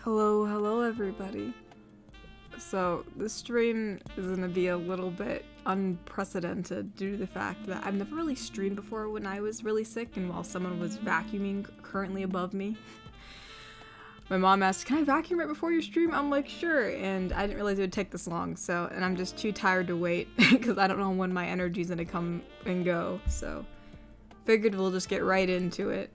Hello everybody. So this stream is gonna be a little bit unprecedented due to the fact that I've never really streamed before when I was really sick and while someone was vacuuming currently above me. My mom asked, "Can I vacuum right before your stream?" I'm like, "Sure," and I didn't realize it would take this long, and I'm just too tired to wait because I don't know when my energy's gonna come and go, so figured we'll just get right into it.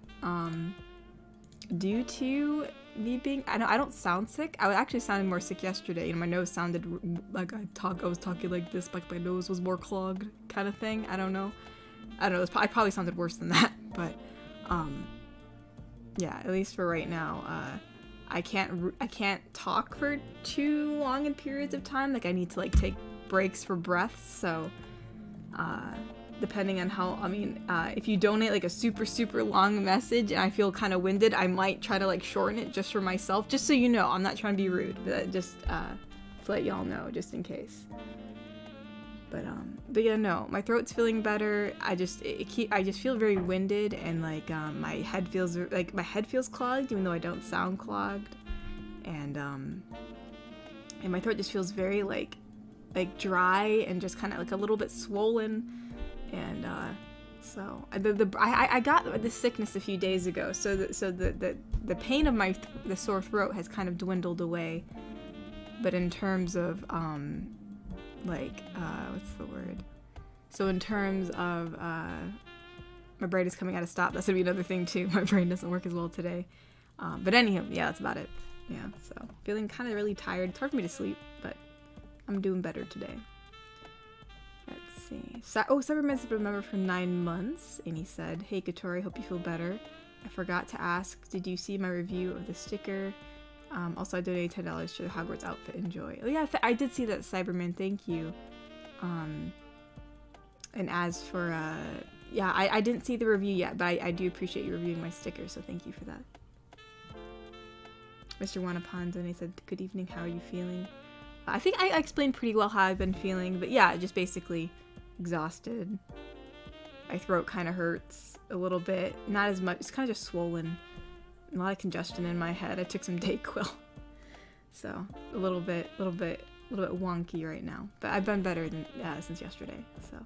Due to me being, I don't sound sick. I was actually sounding more sick yesterday. You know, my nose sounded like I was talking like this, like my nose was more clogged, kind of thing. I don't know. I probably sounded worse than that, but yeah. At least for right now, I can't talk for too long in periods of time. Like I need to like take breaks for breaths. So, depending on how, if you donate like a super long message and I feel kind of winded, I might try to like shorten it just for myself, just so you know. I'm not trying to be rude, but just to let y'all know, just in case. But yeah, no, my throat's feeling better. I just feel very winded and like my head feels clogged, even though I don't sound clogged, and my throat just feels very like dry and just kind of like a little bit swollen. And so I got this sickness a few days ago, so the pain of the sore throat has kind of dwindled away. But in terms of what's the word? So in terms of my brain is coming out of stop. That's gonna be another thing too. My brain doesn't work as well today. But anyhow, yeah, that's about it. Yeah, so feeling kind of really tired. It's hard for me to sleep, but I'm doing better today. Let's see. Cyberman's been a member for 9 months, and he said, "Hey Katori, hope you feel better. I forgot to ask, did you see my review of the sticker? Also, I donated $10 to the Hogwarts outfit. Enjoy." Oh yeah, I did see that, Cyberman. Thank you. And as for yeah, I didn't see the review yet, but I do appreciate you reviewing my sticker, so thank you for that. Mr. Wanapan donated, said, "Good evening. How are you feeling?" I think I explained pretty well how I've been feeling, but yeah, just basically exhausted. My throat kind of hurts a little bit, not as much. It's kind of just swollen. A lot of congestion in my head. I took some Dayquil, so a little bit wonky right now. But I've been better than since yesterday. So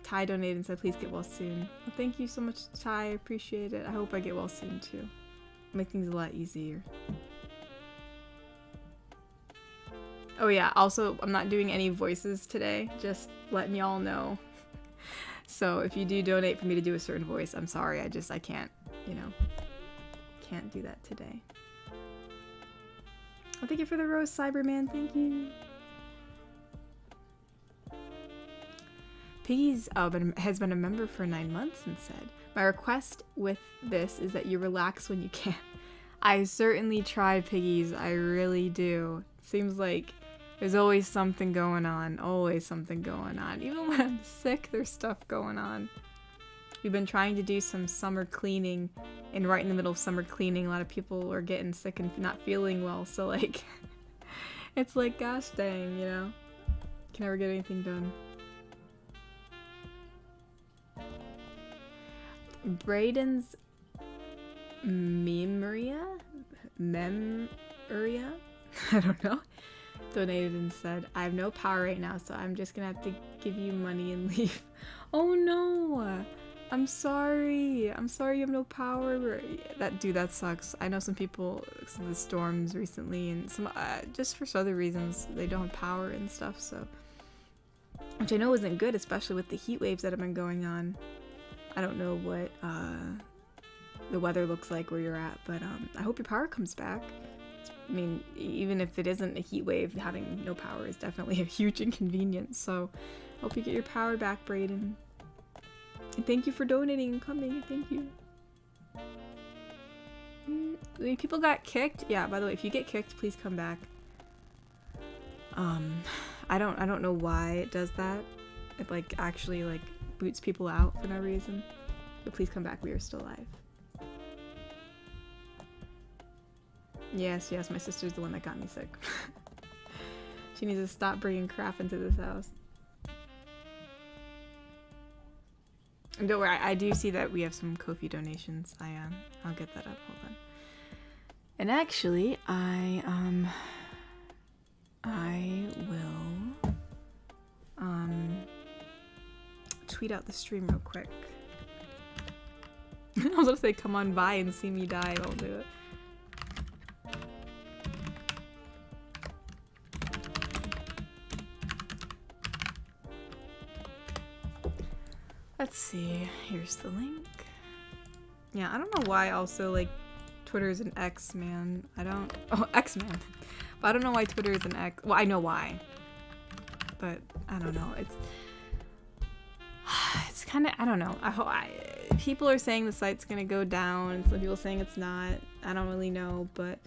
Ty donated and said, "Please get well soon." Well, thank you so much, Ty. I appreciate it. I hope I get well soon too. Make things a lot easier. Oh yeah, also, I'm not doing any voices today, just letting y'all know. So if you do donate for me to do a certain voice, I'm sorry, I can't, can't do that today. Oh, thank you for the rose, Cyberman, thank you. Piggy's has been a member for 9 months and said, "My request with this is that you relax when you can." I certainly try, Piggies, I really do. Seems like there's always something going on, Even when I'm sick, there's stuff going on. We've been trying to do some summer cleaning, and right in the middle of summer cleaning, a lot of people are getting sick and not feeling well, so like, it's like, gosh dang, can never get anything done. Brayden's Memoria? I don't know. Donated and said, "I have no power right now, so I'm just gonna have to give you money and leave." Oh no! I'm sorry you have no power. That sucks. I know some people, the storms recently, and some just for other reasons, they don't have power and stuff, so, which I know isn't good, especially with the heat waves that have been going on. I don't know what the weather looks like where you're at, but I hope your power comes back. I mean, even if it isn't a heat wave, having no power is definitely a huge inconvenience, so hope you get your power back, Brayden. And thank you for donating and coming, thank you. People got kicked? Yeah, by the way, if you get kicked, please come back. I don't know why it does that. It actually boots people out for no reason. But please come back, we are still alive. Yes, my sister's the one that got me sick. She needs to stop bringing crap into this house. Don't worry, I do see that we have some Ko-fi donations. I'll get that up. Hold on. And actually, I will tweet out the stream real quick. I was gonna say, come on by and see me die. I won't do it. Let's see. Here's the link. Yeah, I don't know why also, like, Twitter is an X, man. Oh, X-Man. But I don't know why Twitter is an X. Well, I know why. But I don't know. It's kind of, I don't know. People are saying the site's gonna go down. Some people saying it's not. I don't really know, but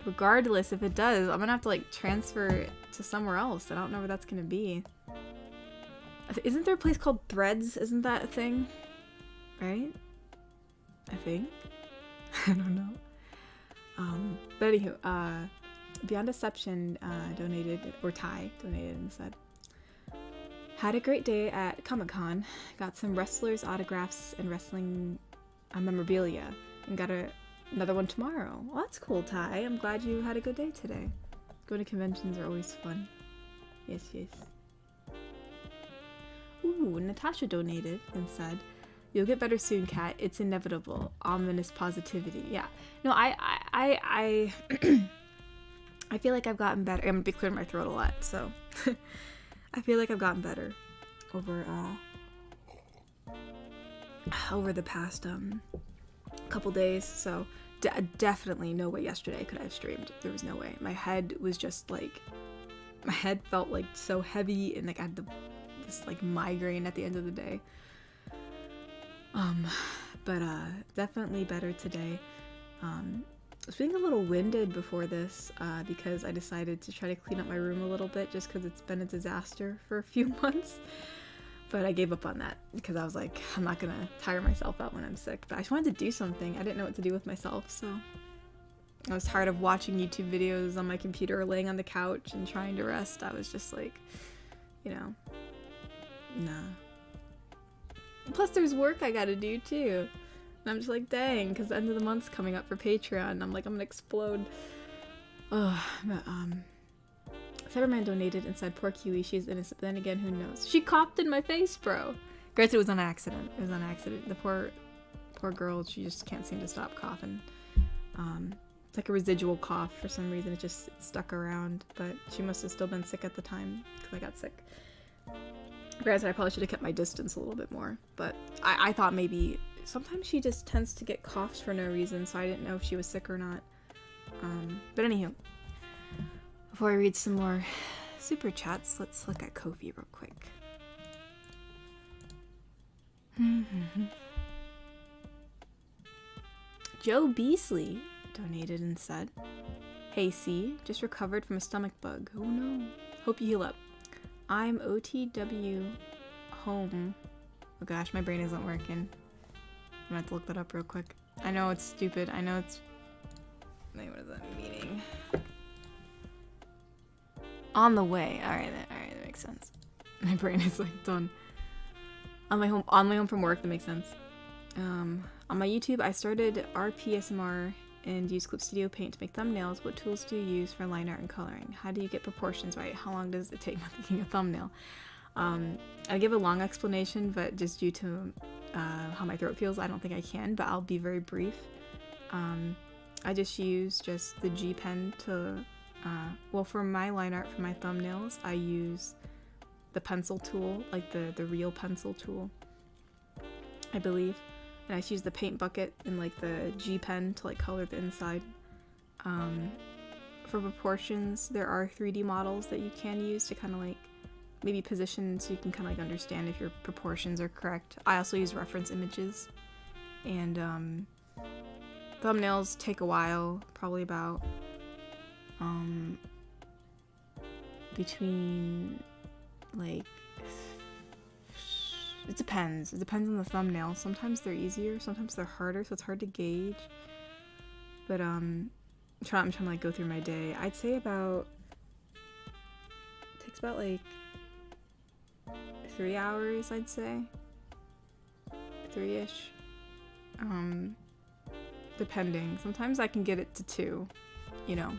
regardless, if it does, I'm gonna have to like transfer it to somewhere else. I don't know where that's gonna be. Isn't there a place called Threads? Isn't that a thing? Right? I think. I don't know. But anywho, Beyond Deception donated, or Ty donated and said, had a great day at Comic-Con. Got some wrestlers' autographs and wrestling memorabilia. And got another one tomorrow. Well, that's cool, Ty. I'm glad you had a good day today. Going to conventions are always fun. Yes, yes. Ooh, Natasha donated and said, you'll get better soon, Kat. It's inevitable. Ominous positivity. Yeah. No, I feel like I've gotten better. I'm gonna be clearing my throat a lot, so I feel like I've gotten better over the past couple days. So definitely no way yesterday could I have streamed. There was no way. My head was just like, my head felt like so heavy, and like I had this like migraine at the end of the day. But definitely better today. I was feeling a little winded before this because I decided to try to clean up my room a little bit just because it's been a disaster for a few months. But I gave up on that because I was like, I'm not gonna tire myself out when I'm sick. But I just wanted to do something. I didn't know what to do with myself, so I was tired of watching YouTube videos on my computer or laying on the couch and trying to rest. I was just like, you know, nah. Plus there's work I gotta do too. And I'm just like, dang, because the end of the month's coming up for Patreon. I'm like, I'm gonna explode. But, Cyberman donated and said, poor Kiwi, she's innocent. But then again, who knows? She coughed in my face, bro. Granted, it was on accident. It was on accident. The poor girl, she just can't seem to stop coughing. It's like a residual cough for some reason. It stuck around. But she must have still been sick at the time because I got sick. Granted, I probably should have kept my distance a little bit more, but I thought maybe sometimes she just tends to get coughs for no reason, so I didn't know if she was sick or not. But anywho, before I read some more super chats, let's look at Ko-fi real quick. Joe Beasley donated and said, hey C, just recovered from a stomach bug. Oh no. Hope you heal up. I'm OTW home. Oh gosh, my brain isn't working. I'm gonna have to look that up real quick. I know it's stupid. I know it's... Wait, what is that meaning? On the way. Alright, that makes sense. My brain is like done. On my home from work, that makes sense. On my YouTube, I started RPSMR and use Clip Studio Paint to make thumbnails. What tools do you use for line art and coloring? How do you get proportions right? How long does it take making a thumbnail? I give a long explanation, but just due to how my throat feels, I don't think I can, but I'll be very brief. I just use the G pen to, well, for my line art, for my thumbnails, I use the pencil tool, like the real pencil tool, I believe. And I just use the paint bucket and like the G pen to like color the inside. For proportions, there are 3D models that you can use to kind of like maybe position so you can kind of like understand if your proportions are correct. I also use reference images. And thumbnails take a while, probably about between like... It depends. It depends on the thumbnail. Sometimes they're easier, sometimes they're harder, so it's hard to gauge. But I'm trying to like go through my day. I'd say it takes about like 3 hours, I'd say. 3-ish. Depending. Sometimes I can get it to 2, you know.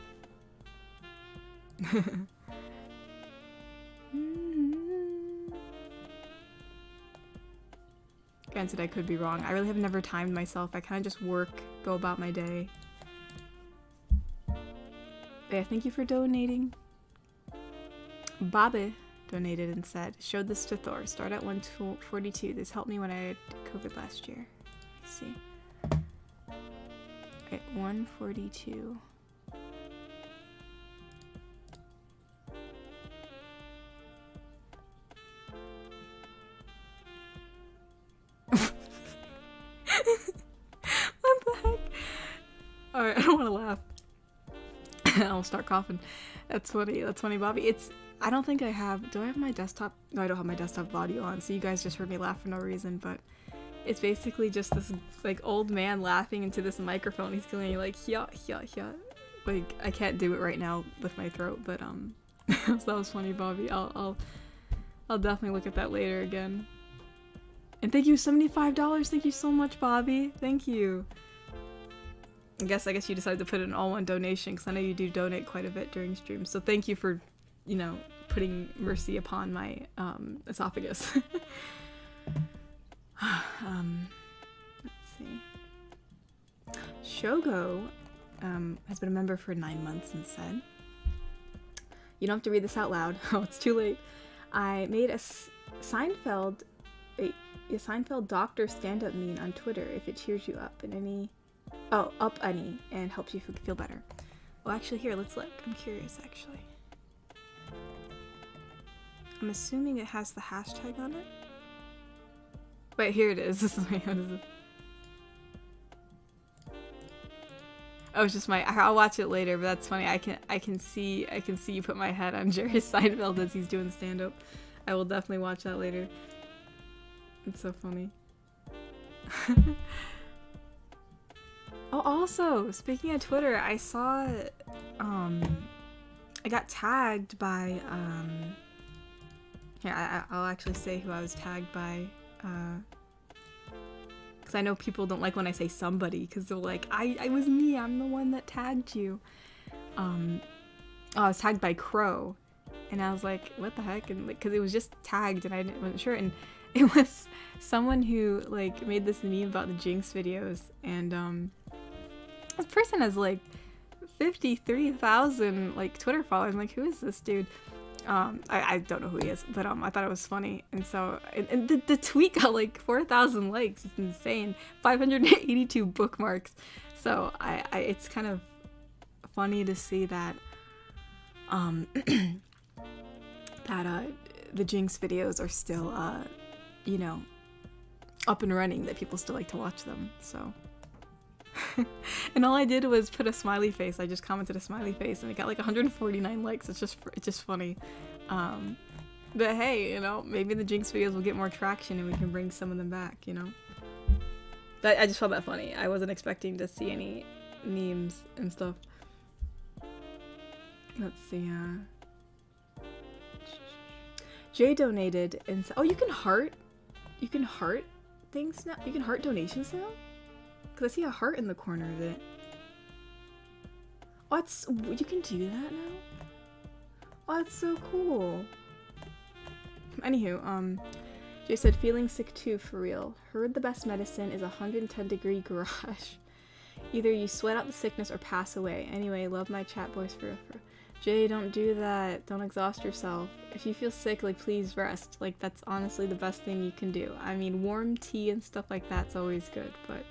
Granted, I could be wrong. I really have never timed myself. I kind of just work, go about my day. Yeah, thank you for donating. Bobby donated and said, showed this to Thor. Start at 142. This helped me when I had COVID last year. Let's see. At 142. What the heck? Alright, I don't want to laugh. I'll start coughing. That's funny. That's funny, Bobby. It's... I don't think I have... Do I have my desktop? No, I don't have my desktop audio on, so you guys just heard me laugh for no reason, but... It's basically just this, like, old man laughing into this microphone. He's going like, yeah, yeah, yeah. Like, I can't do it right now with my throat, but, so that was funny, Bobby. I'll definitely look at that later again. And thank you, $75. Thank you so much, Bobby. Thank you. I guess you decided to put it in all-one donation, because I know you do donate quite a bit during streams. So thank you for, you know, putting mercy upon my, esophagus. Let's see. Shogo has been a member for 9 months and said, you don't have to read this out loud. Oh, it's too late. I made a Seinfeld doctor stand-up meme on Twitter if it cheers you up in any... Oh, up any, and helps you feel better. Well, actually, here, let's look. I'm curious, actually. I'm assuming it has the hashtag on it. Wait, here it is. Wait, what is it? Oh, it's just I'll watch it later, but that's funny. I can see you put my head on Jerry Seinfeld as he's doing stand-up. I will definitely watch that later. It's so funny. Oh, also, speaking of Twitter, I saw, I got tagged by, here, I'll actually say who I was tagged by, because I know people don't like when I say somebody, because they're like, I was me, I'm the one that tagged you. I was tagged by Crow, and I was like, what the heck, and like, because it was just tagged, and I wasn't sure, and it was someone who, like, made this meme about the Jinx videos, and, this person has, like, 53,000, like, Twitter followers. I'm like, who is this dude? I don't know who he is, but, I thought it was funny, and so, and the tweet got, like, 4,000 likes. It's insane. 582 bookmarks. So, it's kind of funny to see that, that, the Jinx videos are still, you know, up and running, that people still like to watch them, so. And all I did was put a smiley face. I just commented a smiley face, and it got like 149 likes. It's just funny. But hey, you know, maybe the Jinx videos will get more traction, and we can bring some of them back, you know. But I just found that funny. I wasn't expecting to see any memes and stuff. Let's see. Jay donated and said, "Oh, you can heart things now. You can heart donations now." Because I see a heart in the corner of it. Oh, you can do that now? Oh, that's so cool. Anywho, Jay said, feeling sick too, for real. Heard the best medicine is a 110-degree garage. Either you sweat out the sickness or pass away. Anyway, love my chat boys for real. Jay, don't do that. Don't exhaust yourself. If you feel sick, like, please rest. Like, that's honestly the best thing you can do. I mean, warm tea and stuff like that's always good, but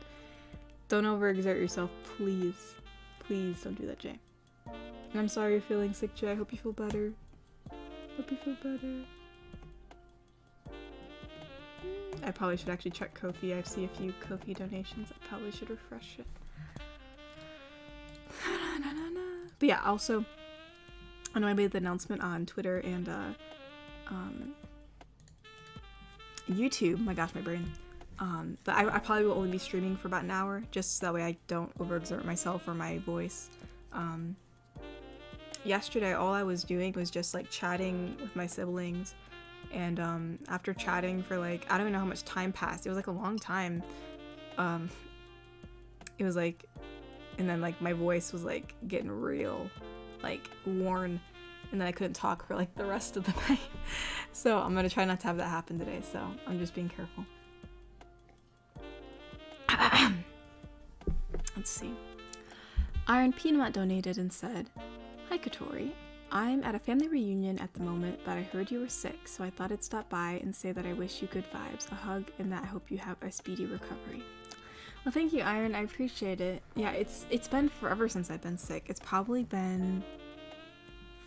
don't overexert yourself, please. Please don't do that, Jay. And I'm sorry you're feeling sick, Jay. I hope you feel better. Hope you feel better. I probably should actually check Ko-fi. I see a few Ko-fi donations. I probably should refresh it. But yeah, also, I know I made the announcement on Twitter and YouTube. My gosh, my brain. But I probably will only be streaming for about an hour, just so that way I don't overexert myself or my voice. Yesterday, all I was doing was just, like, chatting with my siblings And after chatting for like, I don't even know how much time passed. It was like a long time. It was like, and then like my voice was like getting real like worn, and then I couldn't talk for like the rest of the night. So I'm gonna try not to have that happen today, so I'm just being careful. Let's see. Iron Peanut donated and said, "Hi Katori, I'm at a family reunion at the moment, but I heard you were sick, so I thought I'd stop by and say that I wish you good vibes, a hug, and that I hope you have a speedy recovery." Well, thank you, Iron. I appreciate it. Yeah, it's been forever since I've been sick. It's probably been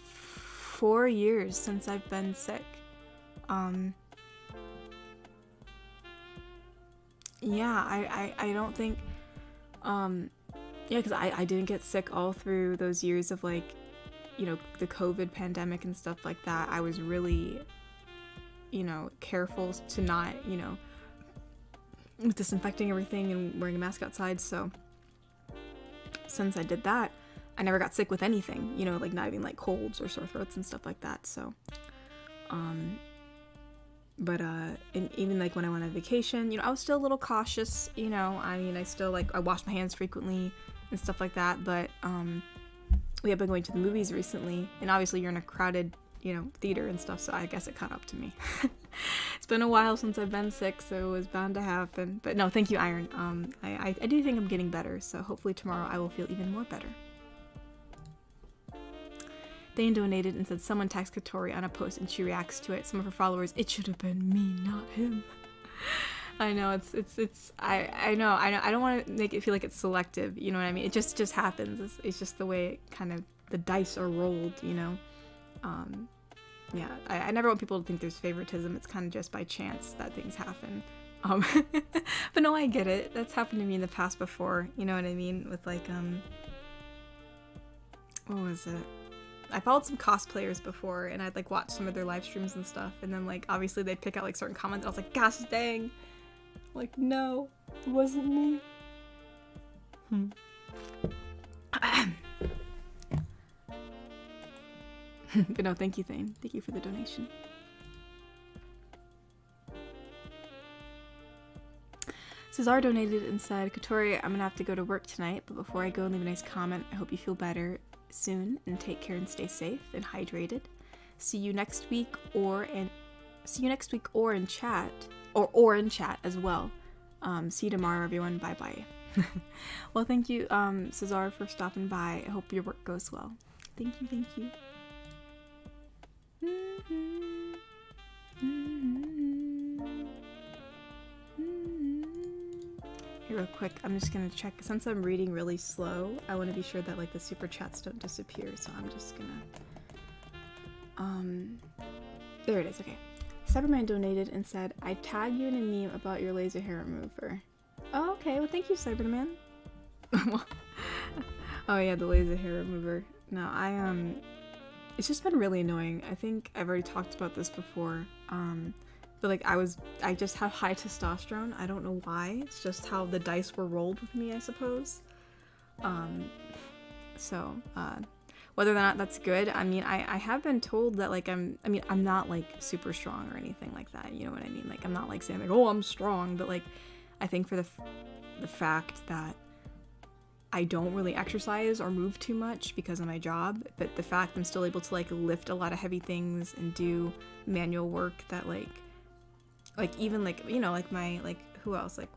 4 years since I've been sick. Yeah, I don't think, yeah, because I didn't get sick all through those years of like, you know, the COVID pandemic and stuff like that. I was really, you know, careful to not, you know, with disinfecting everything and wearing a mask outside. So since I did that, I never got sick with anything, you know, like not even like colds or sore throats and stuff like that. So, but and even like when I went on vacation, you know, I was still a little cautious, you know, I mean, I still like, I wash my hands frequently and stuff like that. But, we have been going to the movies recently, and obviously you're in a crowded, you know, theater and stuff, so I guess it caught up to me. It's been a while since I've been sick, so it was bound to happen. But no, thank you, Iron. I do think I'm getting better, so hopefully tomorrow I will feel even more better. Dane donated and said someone tagged Katori on a post and she reacts to it. Some of her followers, "It should have been me, not him." I know, I know, I don't want to make it feel like it's selective, you know what I mean? It just happens. It's just the way it kind of, the dice are rolled, you know? Yeah, I never want people to think there's favoritism. It's kind of just by chance that things happen. But no, I get it. That's happened to me in the past before, you know what I mean? With like, what was it? I followed some cosplayers before, and I'd like watch some of their live streams and stuff, and then like obviously they'd pick out like certain comments, and I was like, gosh dang, like no, it wasn't me. But no, thank you, Thane. Thank you for the donation. Cesar donated and said, "Katori, I'm gonna have to go to work tonight, but before I go, leave a nice comment. I hope you feel better soon and take care and stay safe and hydrated. See you next week or in chat or in chat as well. See you tomorrow, everyone. Bye bye." Well, thank you, Cesar, for stopping by. I hope your work goes well. Thank you, thank you. Here, real quick, I'm just gonna check. Since I'm reading really slow, I want to be sure that like the super chats don't disappear. So I'm just gonna. There it is. Okay. Cyberman donated and said, "I tag you in a meme about your laser hair remover." Oh, okay. Well, thank you, Cyberman. Oh yeah, the laser hair remover. No, it's just been really annoying. I think I've already talked about this before. But like I just have high testosterone. I don't know why. It's just how the dice were rolled with me, I suppose. Whether or not that's good, I mean, I have been told that like I'm not like super strong or anything like that. You know what I mean? Like I'm not like saying like, oh, I'm strong, but like I think for the fact that I don't really exercise or move too much because of my job, but the fact I'm still able to like lift a lot of heavy things and do manual work that like even like, you know, like my, like who else, like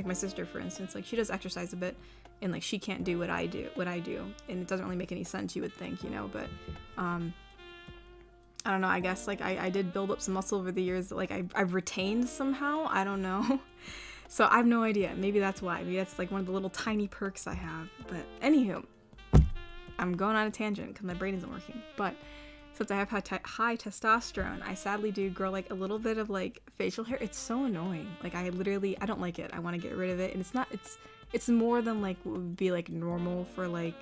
my sister, for instance, like she does exercise a bit and like she can't do what I do, and it doesn't really make any sense, you would think, you know, but I don't know, I guess like I did build up some muscle over the years that like I've retained somehow, I don't know. So I have no idea. Maybe that's why. Maybe that's like one of the little tiny perks I have. But anywho, I'm going on a tangent because my brain isn't working. But since I have high testosterone, I sadly do grow like a little bit of like facial hair. It's so annoying. Like I don't like it. I want to get rid of it. And it's more than like what would be like normal for like,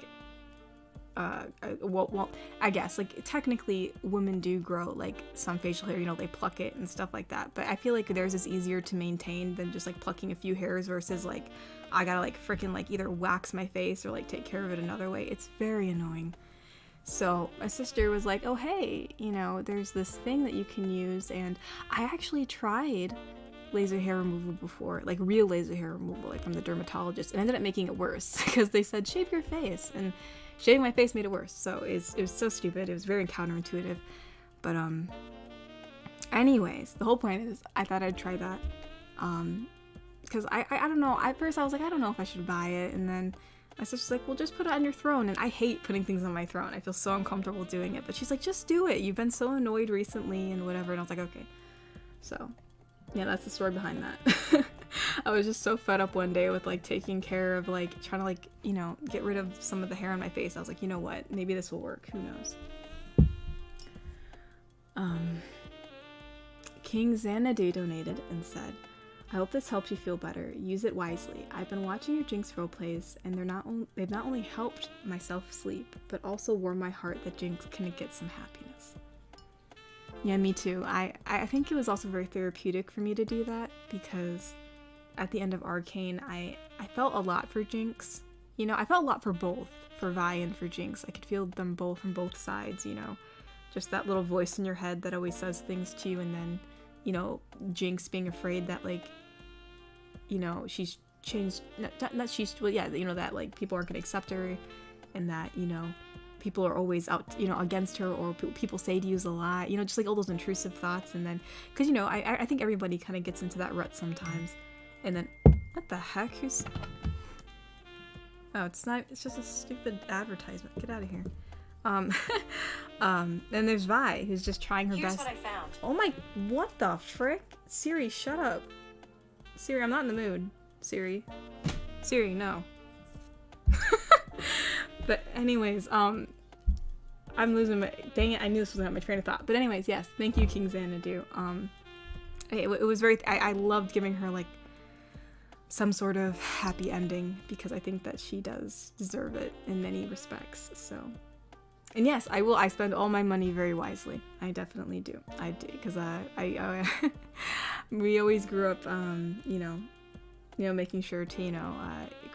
well, I guess like technically women do grow like some facial hair, you know, they pluck it and stuff like that, but I feel like theirs is easier to maintain than just like plucking a few hairs versus like I gotta like freaking like either wax my face or like take care of it another way. It's very annoying. So my sister was like, oh hey, you know, there's this thing that you can use, and I actually tried laser hair removal before, like real laser hair removal, like from the dermatologist, and ended up making it worse because they said shave your face, and shaving my face made it worse. So it was so stupid. It was very counterintuitive. But anyways, the whole point is I thought I'd try that. Because I don't know. At first I was like, I don't know if I should buy it, and then my sister's like, well, just put it on your throne. And I hate putting things on my throne. I feel so uncomfortable doing it. But she's like, just do it. You've been so annoyed recently and whatever. And I was like, okay. So yeah, that's the story behind that. I was just so fed up one day with like taking care of like trying to like, you know, get rid of some of the hair on my face. I was like, you know what? Maybe this will work. Who knows? King Xanadu donated and said, I hope this helps you feel better. Use it wisely. I've been watching your Jinx roleplays, and they've not only helped myself sleep, but also warmed my heart that Jinx can get some happiness. Yeah, me too. I think it was also very therapeutic for me to do that, because at the end of Arcane, I felt a lot for Jinx. You know, I felt a lot for both, for Vi and for Jinx. I could feel them both from both sides, you know. Just that little voice in your head that always says things to you, and then, you know, Jinx being afraid that, like, you know, she's changed, not she's, well, yeah, you know, that, like, people aren't gonna accept her, and that, you know, people are always out, you know, against her, or people say to use a lie, you know, just like all those intrusive thoughts. And then, because, you know, I think everybody kind of gets into that rut sometimes. And then, what the heck? Who's... Oh, it's not, it's just a stupid advertisement. Get out of here. And there's Vi, who's just trying her best. Here's what I found. Oh my, what the frick? Siri, shut up. Siri, I'm not in the mood. Siri, no. But anyways, I'm losing my, dang it, I knew this was not my train of thought. But anyways, yes, thank you, King Xanadu. It was very, I loved giving her, like, some sort of happy ending, because I think that she does deserve it in many respects, so. And yes, I spend all my money very wisely. I definitely do. I do, because we always grew up, you know, making sure to, you know,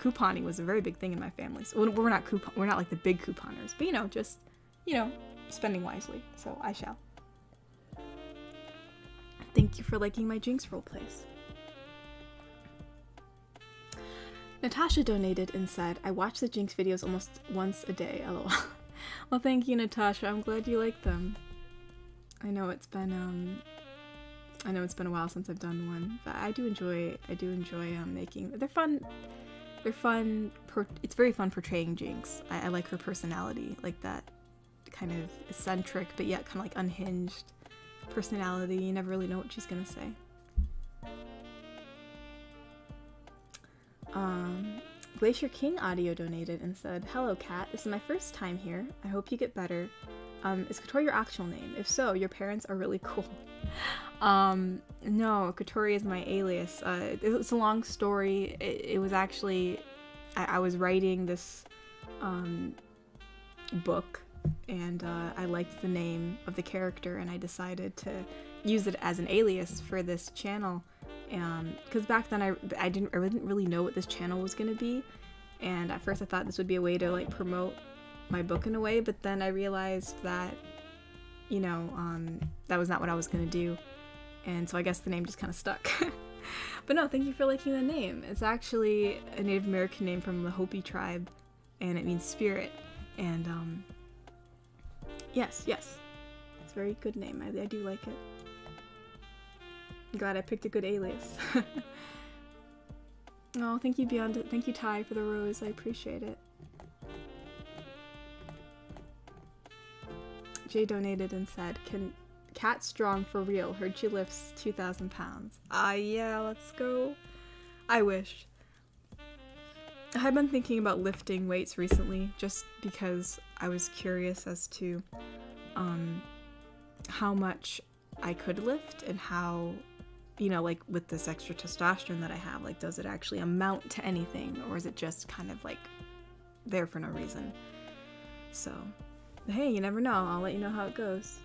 couponing was a very big thing in my family. So we're not like the big couponers, but, you know, just, you know, spending wisely. So I shall. Thank you for liking my Jinx roleplays. Natasha donated and said, I watch the Jinx videos almost once a day, lol. Well, thank you, Natasha. I'm glad you like them. I know it's been a while since I've done one, but I do enjoy making. They're fun. It's very fun portraying Jinx. I like her personality, like that kind of eccentric, but yet kind of like unhinged personality. You never really know what she's gonna say. Glacier King audio donated and said, hello Kat, this is my first time here. I hope you get better. Is Katori your actual name? If so, your parents are really cool. No, Katori is my alias. It's a long story. It was actually, I was writing this book, and I liked the name of the character, and I decided to use it as an alias for this channel. Because back then I didn't really know what this channel was gonna be, and at first I thought this would be a way to like promote my book in a way, but then I realized that, you know, that was not what I was gonna do, and so I guess the name just kind of stuck. But no, thank you for liking the name. It's actually a Native American name from the Hopi tribe, and it means spirit, and yes, it's a very good name. I do like it. I'm glad I picked a good alias. Oh, thank you, Beyond. Thank you, Ty, for the rose. I appreciate it. Jay donated and said, "Can Cat strong for real? Heard she lifts 2,000 pounds." Ah, yeah, let's go. I wish. I've been thinking about lifting weights recently, just because I was curious as to how much I could lift, and how, you know, like with this extra testosterone that I have, like, does it actually amount to anything, or is it just kind of like there for no reason? So, hey, you never know. I'll let you know how it goes.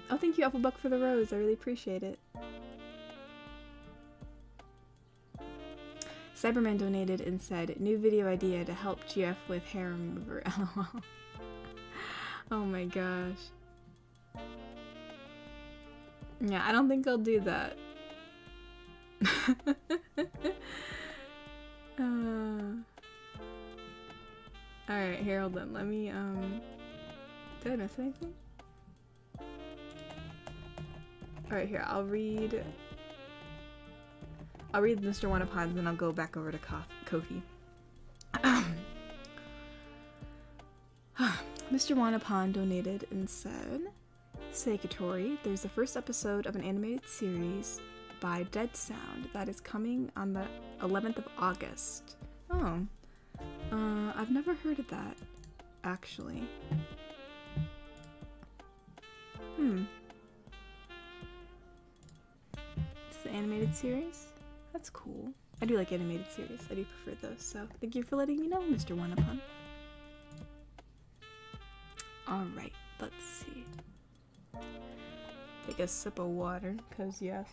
Oh, thank you, Applebuck, for the rose. I really appreciate it. Cyberman donated and said, new video idea to help GF with hair remover. LOL. Oh my gosh. Yeah, I don't think I'll do that. Alright, here, hold on. Let me, did I miss anything? Alright, here, I'll read Mr. Wanapod and then I'll go back over to Kofi. Mr. Wanapon donated and said, Seikatori, there's the first episode of an animated series by Dead Sound that is coming on the 11th of August. Oh. I've never heard of that, actually. It's an animated series? That's cool. I do like animated series. I do prefer those, so thank you for letting me know, Mr. Wanapon. Alright, let's see. Take a sip of water, cause yes.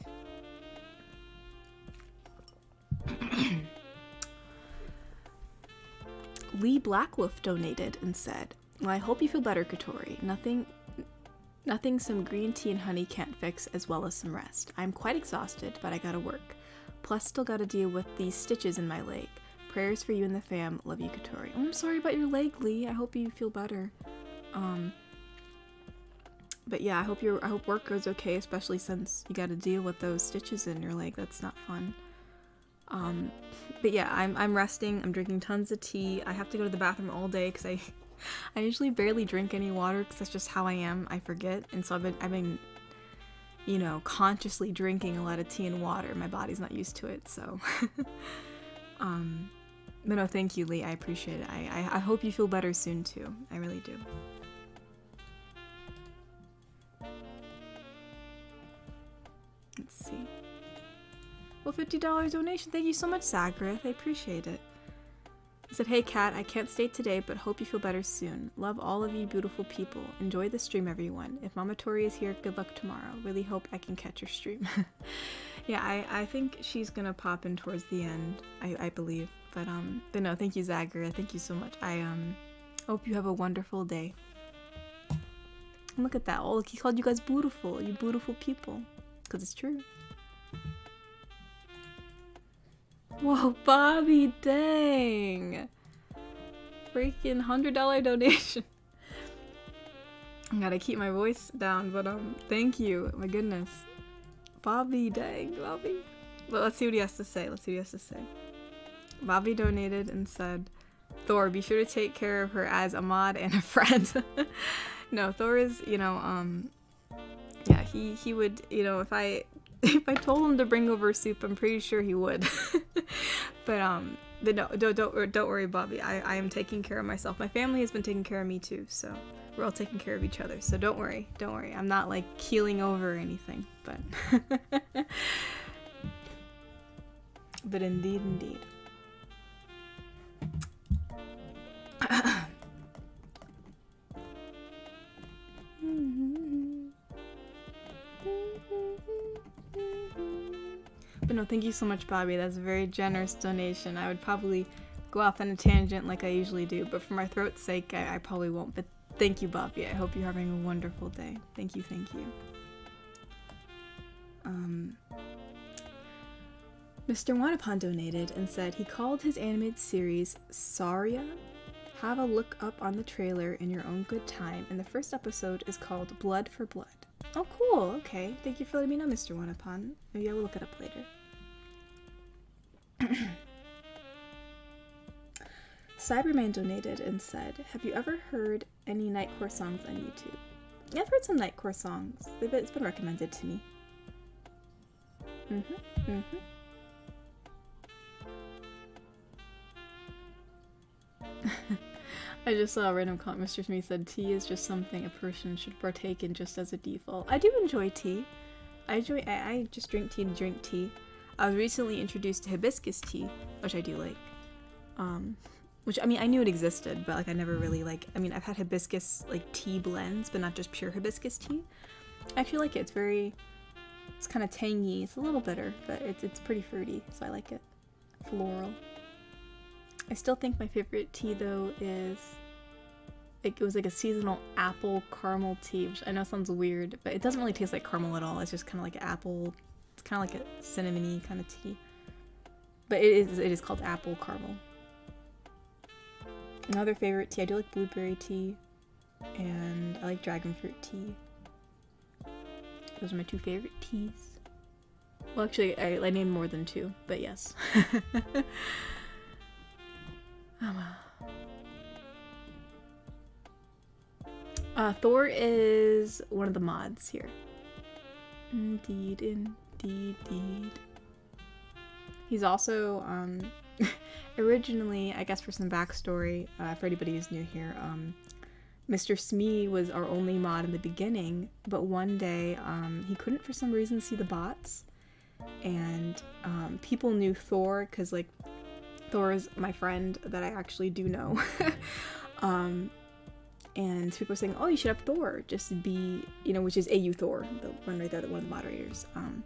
Lee Blackwolf donated and said, well, I hope you feel better, Katori. Nothing some green tea and honey can't fix, as well as some rest. I'm quite exhausted, but I gotta work. Plus, still gotta deal with these stitches in my leg. Prayers for you and the fam. Love you, Katori. Oh, I'm sorry about your leg, Lee. I hope you feel better. But yeah, I hope work goes okay, especially since you gotta deal with those stitches in your leg. That's not fun. But yeah, I'm resting. I'm drinking tons of tea. I have to go to the bathroom all day because I usually barely drink any water because that's just how I am. I forget, and so I've been, you know, consciously drinking a lot of tea and water. My body's not used to it, so. But no, thank you, Lee. I appreciate it. I hope you feel better soon too. I really do. Let's see. Well, $50 donation. Thank you so much, Zagreth. I appreciate it. He said, hey, Kat, I can't stay today, but hope you feel better soon. Love all of you beautiful people. Enjoy the stream, everyone. If Mama Tori is here, good luck tomorrow. Really hope I can catch your stream. Yeah, I think she's gonna pop in towards the end, I believe. But no, thank you, Zagreth. Thank you so much. I hope you have a wonderful day. And look at that. Oh, look, he called you guys beautiful. You beautiful people. Because it's true. Whoa, Bobby, dang. Freaking $100 donation. I gotta keep my voice down, but thank you. My goodness. Bobby, dang, Bobby. Well, let's see what he has to say. Let's see what he has to say. Bobby donated and said, Thor, be sure to take care of her as a mod and a friend. No, Thor is, you know, yeah, he would, you know, if I told him to bring over soup, I'm pretty sure he would. But no, don't worry, Bobby. I am taking care of myself. My family has been taking care of me too, so we're all taking care of each other. So don't worry. I'm not like keeling over or anything, but but indeed. But no, thank you so much, Bobby. That's a very generous donation. I would probably go off on a tangent like I usually do, but for my throat's sake, I probably won't. But thank you, Bobby. I hope you're having a wonderful day. Thank you. Mr. Wanapon donated and said he called his animated series Saria. Have a look up on the trailer in your own good time, and the first episode is called Blood for Blood. Oh, cool. Okay. Thank you for letting me know, Mr. Wanapon. Maybe I will look it up later. Cyberman donated and said, have you ever heard any Nightcore songs on YouTube? Yeah, I've heard some Nightcore songs. It's been recommended to me. I just saw a random comment. Mr. Smith said, tea is just something a person should partake in just as a default. I do enjoy tea. I just drink tea to drink tea. I was recently introduced to hibiscus tea, which I do like. Which, I mean, I knew it existed, but like I never really like, I mean, I've had hibiscus like tea blends, but not just pure hibiscus tea. I actually like it. It's kind of tangy. It's a little bitter, but it's pretty fruity, so I like it. floral. I still think my favorite tea though is it was like a seasonal apple caramel tea, which I know sounds weird, but it doesn't really taste like caramel at all. It's just kind of like apple. It's kind of like a cinnamony kind of tea, but it is called apple caramel. Another favorite tea, I do like blueberry tea, and I like dragon fruit tea. Those are my 2 favorite teas. Well, actually, I named more than 2, but yes. Thor is one of the mods here. Indeed, indeed. He's also, originally, I guess for some backstory, for anybody who's new here, Mr. Smee was our only mod in the beginning, but one day, he couldn't for some reason see the bots, and, people knew Thor, because, like, Thor is my friend that I actually do know, and people were saying, oh, you should have Thor, just be, you know, which is AU Thor, the one right there, one of the moderators, and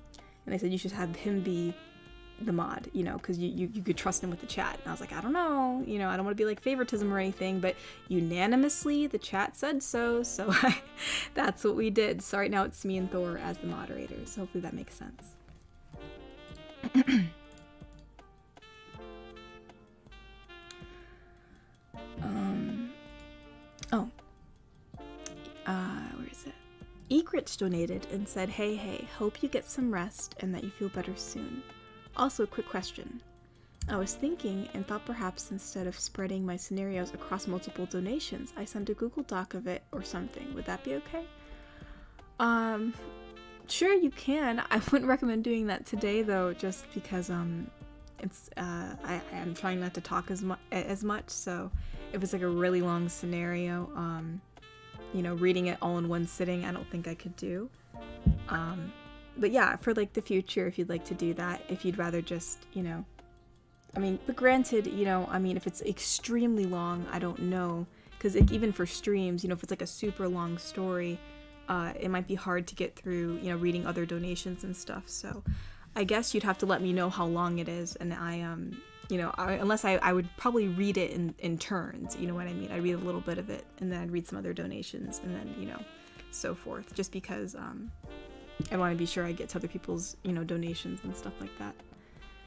they said you should have him be the mod, you know, because you could trust him with the chat. And I was like, I don't know, you know, I don't want to be like favoritism or anything, but unanimously the chat said so that's what we did. So right now it's me and Thor as the moderators. Hopefully that makes sense. Where is it? Egret donated and said, hey, hope you get some rest and that you feel better soon. Also, quick question. I was thinking and thought perhaps instead of spreading my scenarios across multiple donations, I send a Google Doc of it or something. Would that be okay? Sure you can. I wouldn't recommend doing that today though, just because it's I am trying not to talk as much, so if it's like a really long scenario, you know, reading it all in one sitting, I don't think I could do. But yeah, for like the future, if you'd like to do that, if you'd rather just, you know, I mean, but granted, you know, I mean, if it's extremely long, I don't know, because even for streams, you know, if it's like a super long story, it might be hard to get through, you know, reading other donations and stuff. So I guess you'd have to let me know how long it is, and you know, unless I would probably read it in turns, you know what I mean? I'd read a little bit of it, and then I'd read some other donations, and then, you know, so forth, just because, I want to be sure I get to other people's, you know, donations and stuff like that.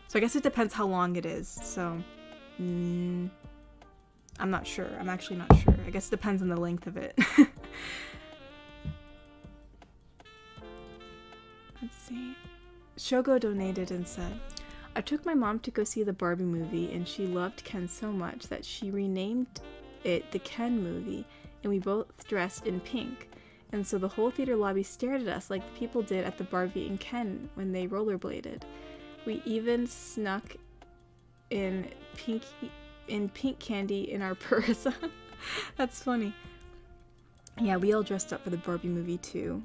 So I guess it depends how long it is. So, I'm not sure. I'm actually not sure. I guess it depends on the length of it. Let's see. Shogo donated and said, I took my mom to go see the Barbie movie and she loved Ken so much that she renamed it the Ken movie, and we both dressed in pink. And so the whole theater lobby stared at us like the people did at the Barbie and Ken when they rollerbladed. We even snuck in pink candy in our purse. That's funny. Yeah, we all dressed up for the Barbie movie too.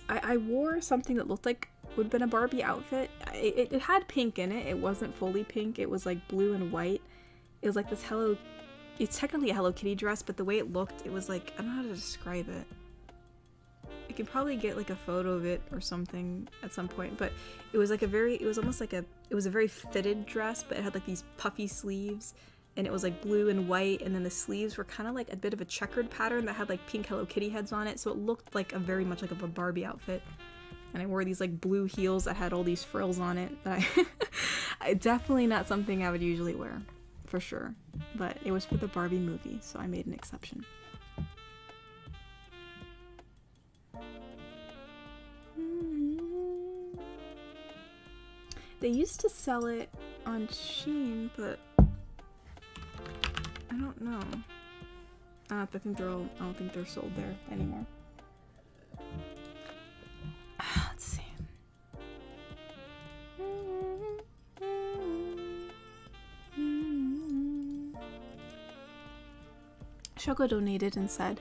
I wore something that looked like would have been a Barbie outfit. It had pink in it. It wasn't fully pink. It was like blue and white. It was like this it's technically a Hello Kitty dress, but the way it looked, it was like, I don't know how to describe it. I could probably get like a photo of it or something at some point, but it was like it was almost like it was a very fitted dress, but it had like these puffy sleeves, and it was like blue and white, and then the sleeves were kind of like a bit of a checkered pattern that had like pink Hello Kitty heads on it, so it looked like very much like a Barbie outfit. And I wore these like blue heels that had all these frills on it that I definitely not something I would usually wear, for sure. But it was for the Barbie movie, so I made an exception. They used to sell it on Shein, but I don't know. I don't think they're sold there anymore. Let's see. Shoko donated and said,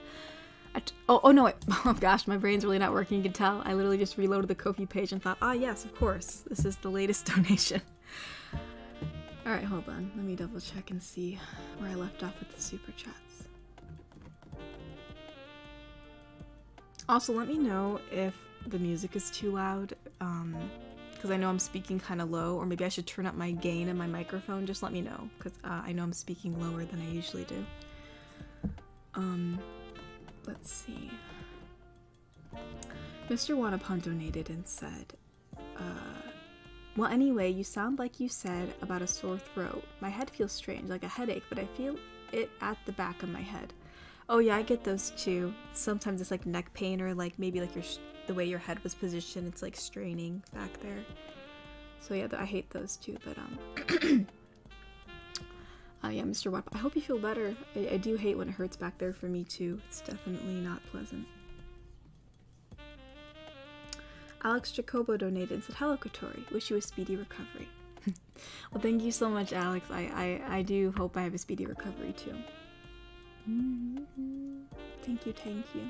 oh no, wait. Oh gosh, my brain's really not working, you can tell. I literally just reloaded the Ko-fi page and thought, yes, of course, this is the latest donation. Alright, hold on. Let me double check and see where I left off with the super chats. Also, let me know if the music is too loud, because I know I'm speaking kind of low, or maybe I should turn up my gain in my microphone, just let me know, because I know I'm speaking lower than I usually do. Let's see. Mr. Wanapon donated and said, well, anyway, you sound like you said about a sore throat. My head feels strange, like a headache, but I feel it at the back of my head. Oh yeah, I get those too. Sometimes it's like neck pain, or like maybe like the way your head was positioned, it's like straining back there. So yeah, I hate those too, but yeah, Mr. Wap, I hope you feel better. I do hate when it hurts back there for me too. It's definitely not pleasant. Alex Jacobo donated and said, hello, Kotori. Wish you a speedy recovery. Well, thank you so much, Alex. I do hope I have a speedy recovery too. Thank you, thank you.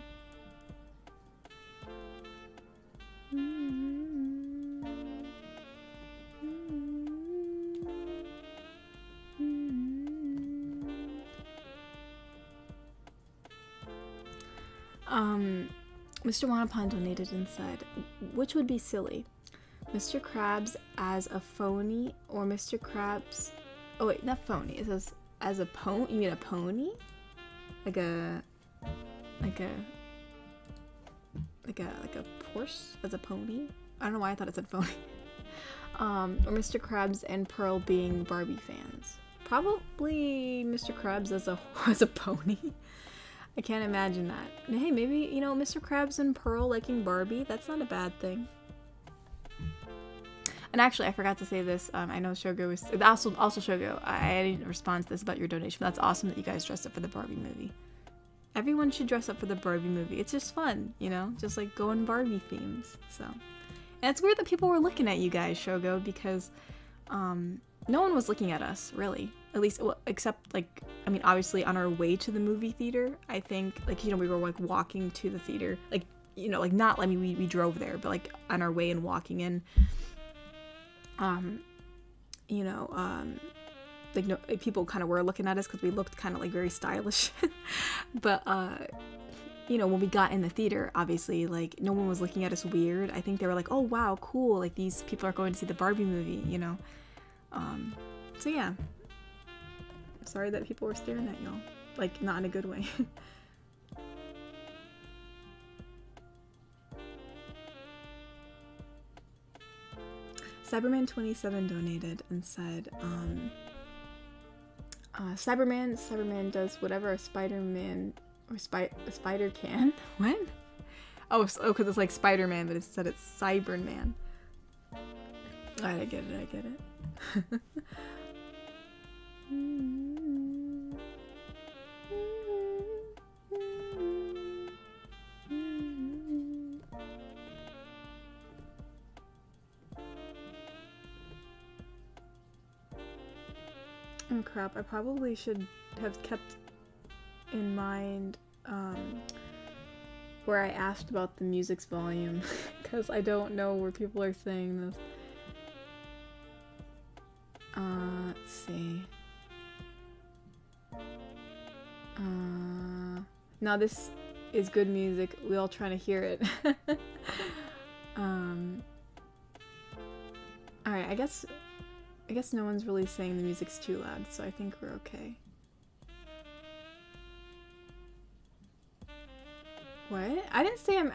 Mr. Wanapon donated and said, which would be silly? Mr. Krabs as a phony, or Mr. Krabs... Oh wait, not phony. It says as a pony. You mean a pony? Like a Porsche as a pony? I don't know why I thought it said phony. Or Mr. Krabs and Pearl being Barbie fans. Probably Mr. Krabs as a pony. I can't imagine that. Hey, maybe, you know, Mr. Krabs and Pearl liking Barbie, that's not a bad thing. And actually, I forgot to say this. I know Shogo was... Also Shogo, I didn't respond to this about your donation, but that's awesome that you guys dressed up for the Barbie movie. Everyone should dress up for the Barbie movie. It's just fun, you know? Just like go in Barbie themes, so... And it's weird that people were looking at you guys, Shogo, because no one was looking at us, really. At least, well, except, like, I mean, obviously on our way to the movie theater, I think, like, you know, we were, like, walking to the theater. Like, you know, like, not, I mean, we drove there, but, like, on our way and walking in, you know, like, no, people kind of were looking at us because we looked kind of, like, very stylish. But, you know, when we got in the theater, obviously, like, no one was looking at us weird. I think they were like, oh, wow, cool. Like, these people are going to see the Barbie movie, you know? So, yeah. Sorry that people were staring at y'all. Like, not in a good way. Cyberman27 donated and said, Cyberman does whatever a Spider-Man or a spider can. What? Oh, because it's like Spider-Man, but instead it's Cyberman. Alright, I get it. Oh crap, I probably should have kept in mind where I asked about the music's volume, because I don't know where people are saying this. Let's see. Now this is good music. We all trying to hear it. Alright, I guess no one's really saying the music's too loud, so I think we're okay. What? I didn't say I'm...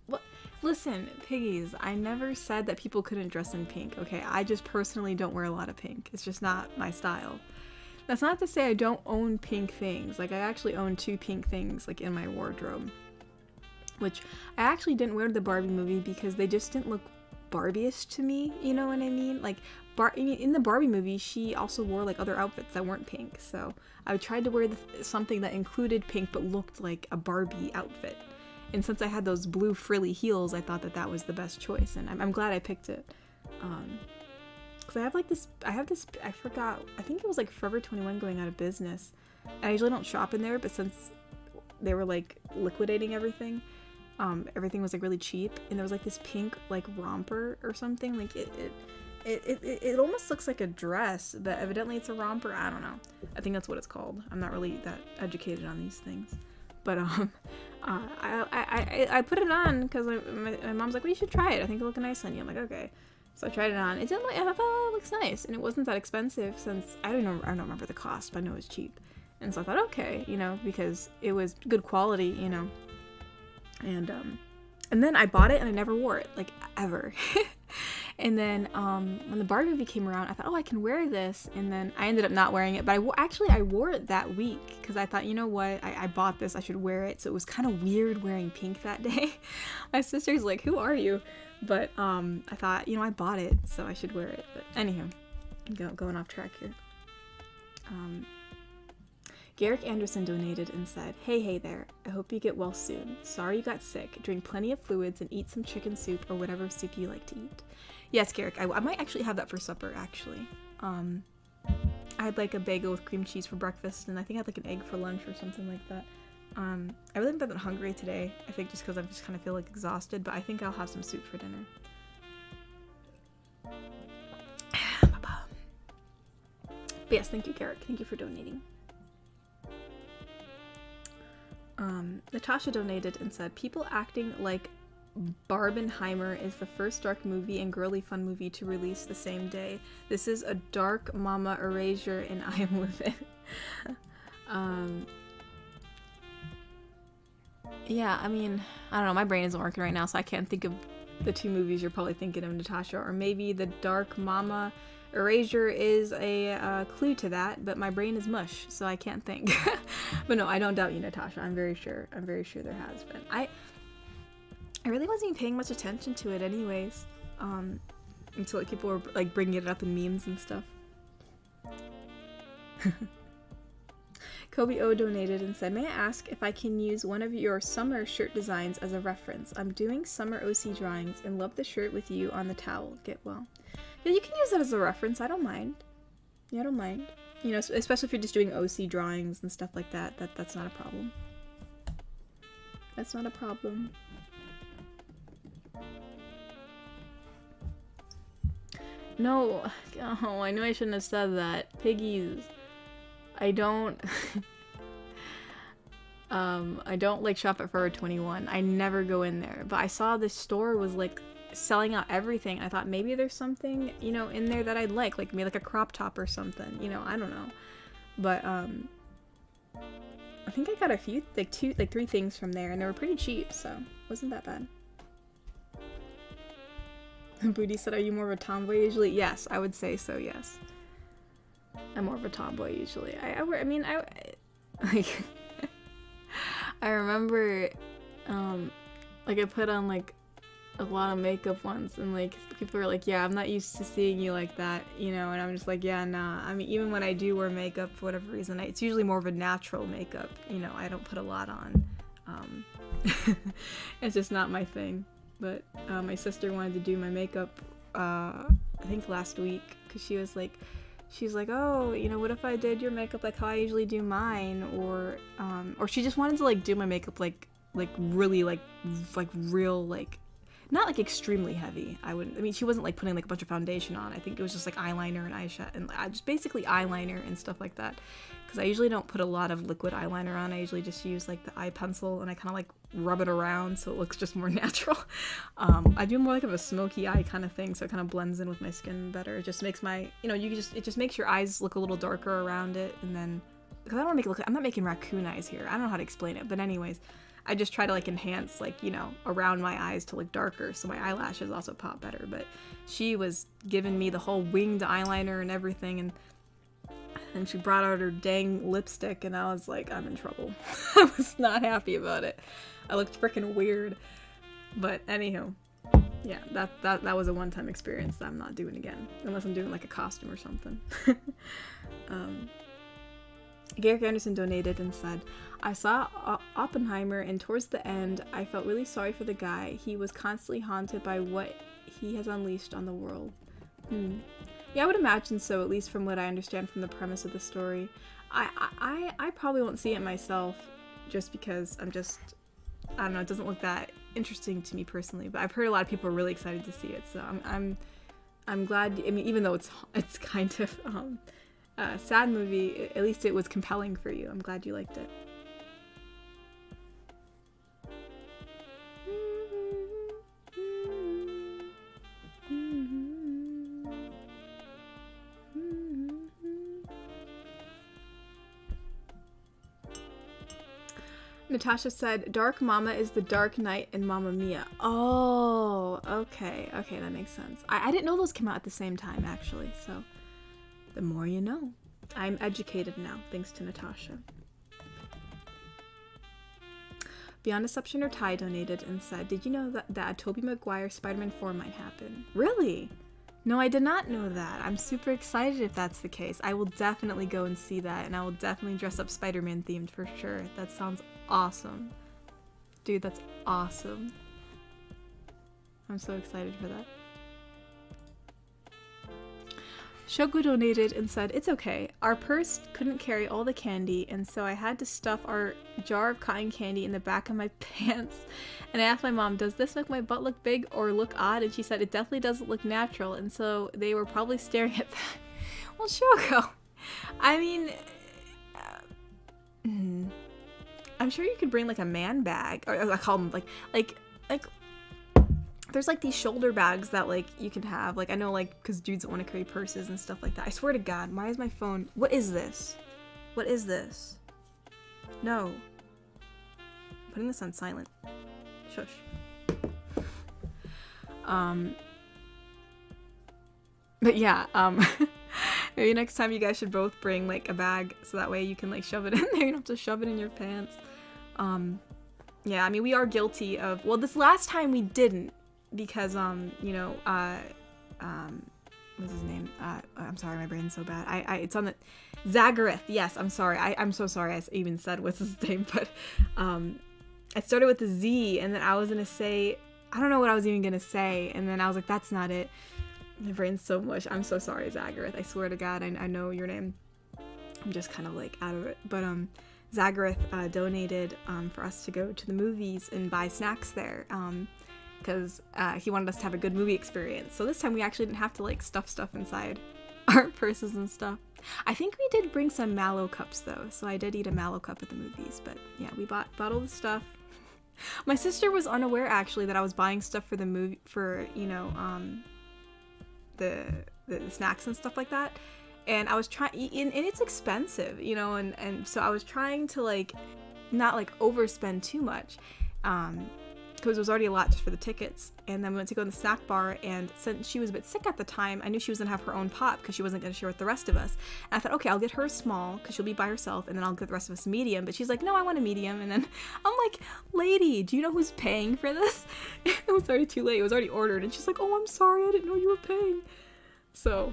What? Listen, piggies, I never said that people couldn't dress in pink, okay? I just personally don't wear a lot of pink. It's just not my style. That's not to say I don't own pink things. Like, I actually own 2 pink things, like, in my wardrobe. Which, I actually didn't wear to the Barbie movie because they just didn't look Barbie-ish to me, you know what I mean? Like, in the Barbie movie, she also wore, like, other outfits that weren't pink, so I tried to wear something that included pink but looked like a Barbie outfit. And since I had those blue frilly heels, I thought that that was the best choice, and I'm glad I picked it. Because I forgot, I think it was like Forever 21 going out of business. I usually don't shop in there, but since they were like liquidating everything, everything was like really cheap, and there was like this pink like romper or something. Like it almost looks like a dress, but evidently it's a romper. I don't know. I think that's what it's called. I'm not really that educated on these things. But I put it on because my mom's like, well, you should try it. I think it'll look nice on you. I'm like, okay. So I tried it on. It didn't look, I thought, oh, it looks nice. And it wasn't that expensive since, I don't remember the cost, but I know it was cheap. And so I thought, okay, you know, because it was good quality, you know. And then I bought it and I never wore it, like, ever. And then when the Barbie movie came around, I thought, oh, I can wear this. And then I ended up not wearing it. But I wore it that week because I thought, you know what? I bought this. I should wear it. So it was kind of weird wearing pink that day. My sister's like, who are you? But I thought, you know, I bought it, so I should wear it. But anywho, going off track here. Garrick Anderson donated and said, hey there, I hope you get well soon. Sorry you got sick. Drink plenty of fluids and eat some chicken soup or whatever soup you like to eat. Yes, Garrick, I might actually have that for supper, actually. I had like a bagel with cream cheese for breakfast, and I think I had like an egg for lunch or something like that. I really haven't been hungry today, I think just because I just kind of feel like exhausted, but I think I'll have some soup for dinner. But yes, thank you, Garrick. Thank you for donating. Natasha donated and said, people acting like Barbenheimer is the first dark movie and girly fun movie to release the same day. This is a dark mama erasure and I am livid. Yeah, I mean, I don't know, my brain isn't working right now, so I can't think of the two movies you're probably thinking of, Natasha, or maybe the dark mama erasure is a clue to that, but my brain is mush, so I can't think. But no, I don't doubt you, Natasha. I'm very sure there has been. I really wasn't even paying much attention to it anyways, until like people were like bringing it up in memes and stuff. Kobe O donated and said, may I ask if I can use one of your summer shirt designs as a reference? I'm doing summer OC drawings and love the shirt with you on the towel. Get well. Yeah, you can use that as a reference. I don't mind. Yeah, I don't mind. You know, especially if you're just doing OC drawings and stuff like that. That's not a problem. That's not a problem. No. Oh, I knew I shouldn't have said that. Piggies. I don't like shop at Forever 21. I never go in there, but I saw this store was like selling out everything. I thought maybe there's something, you know, in there that I'd like maybe like a crop top or something, you know, I don't know. But I think I got a few, like three things from there, and they were pretty cheap, so it wasn't that bad. Booty said, are you more of a tomboy usually? Yes, I would say so, yes. I'm more of a tomboy usually. I like I remember like I put on like a lot of makeup once, and like people were like, yeah, I'm not used to seeing you like that, you know, and I'm just like, yeah, nah. I mean, even when I do wear makeup for whatever reason, it's usually more of a natural makeup, you know, I don't put a lot on. It's just not my thing. But my sister wanted to do my makeup I think last week, because she's like, oh, you know, what if I did your makeup like how I usually do mine, or she just wanted to like do my makeup like really like real, like not like extremely heavy. I mean, she wasn't like putting like a bunch of foundation on. I think it was just like eyeliner and eyeshadow, and just basically eyeliner and stuff like that, because I usually don't put a lot of liquid eyeliner on. I usually just use like the eye pencil, and I kind of like rub it around so it looks just more natural. I do more like of a smoky eye kind of thing, so it kind of blends in with my skin better. It just makes my, you know, it just makes your eyes look a little darker around it, and then, because I don't want to make it look, I'm not making raccoon eyes here. I don't know how to explain it, but anyways, I just try to like enhance, like, you know, around my eyes to look darker, so my eyelashes also pop better. But she was giving me the whole winged eyeliner and everything, and she brought out her dang lipstick, and I was like, I'm in trouble. I was not happy about it. I looked freaking weird. But anywho, yeah, that was a one-time experience that I'm not doing again, unless I'm doing like a costume or something. Garrick Anderson donated and said, I saw Oppenheimer, and towards the end, I felt really sorry for the guy. He was constantly haunted by what he has unleashed on the world. Yeah, I would imagine so, at least from what I understand from the premise of the story. I probably won't see it myself, just because I don't know, it doesn't look that interesting to me personally, but I've heard a lot of people are really excited to see it, so I'm glad. I mean, even though it's kind of a sad movie, at least it was compelling for you. I'm glad you liked it. Natasha said, Dark Mama is the Dark Knight in Mamma Mia. Oh, okay. Okay, that makes sense. I didn't know those came out at the same time, actually, so the more you know. I'm educated now, thanks to Natasha. Beyond Deception or Ty donated and said, did you know that a Tobey Maguire Spider-Man 4 might happen? Really? No, I did not know that. I'm super excited if that's the case. I will definitely go and see that, and I will definitely dress up Spider-Man themed for sure. That sounds awesome. Dude, that's awesome. I'm so excited for that. Shogo donated and said, it's okay. Our purse couldn't carry all the candy, and so I had to stuff our jar of cotton candy in the back of my pants. And I asked my mom, does this make my butt look big or look odd? And she said, it definitely doesn't look natural. And so they were probably staring at that. Well, Shogo, I mean, I'm sure you could bring like a man bag, or I call them like there's like these shoulder bags that like you can have, like I know like because dudes don't want to carry purses and stuff like that. I swear to God, why is my phone, what is this? What is this? No. I'm putting this on silent. Shush. But yeah, maybe next time you guys should both bring like a bag so that way you can like shove it in there. You don't have to shove it in your pants. Yeah, I mean we are guilty of, well, this last time we didn't because you know, what's his name? I'm sorry, my brain's so bad. It's on the Zagareth. Yes, I'm sorry. I'm so sorry I even said what's his name, but I started with the Z and then I was gonna say, I don't know what I was even gonna say, and then I was like, that's not it. My brain's so mush. I'm so sorry, Zagareth. I swear to God, I know your name. I'm just kind of like out of it. But Zagareth donated for us to go to the movies and buy snacks there because he wanted us to have a good movie experience. So this time we actually didn't have to like stuff stuff inside our purses and stuff. I think we did bring some mallow cups though, so I did eat a mallow cup at the movies. But yeah, we bought all the stuff. My sister was unaware actually that I was buying stuff for the movie, for you know the snacks and stuff like that, and I was trying, and it's expensive, you know, and so I was trying to like not like overspend too much, because it was already a lot just for the tickets. And then we went to go in the snack bar, and since she was a bit sick at the time, I knew she was gonna have her own pop because she wasn't gonna share with the rest of us. And I thought, okay, I'll get her a small because she'll be by herself, and then I'll get the rest of us a medium. But she's like, no, I want a medium. And then I'm like, lady, do you know who's paying for this? It was already too late. It was already ordered. And she's like, oh, I'm sorry, I didn't know you were paying. So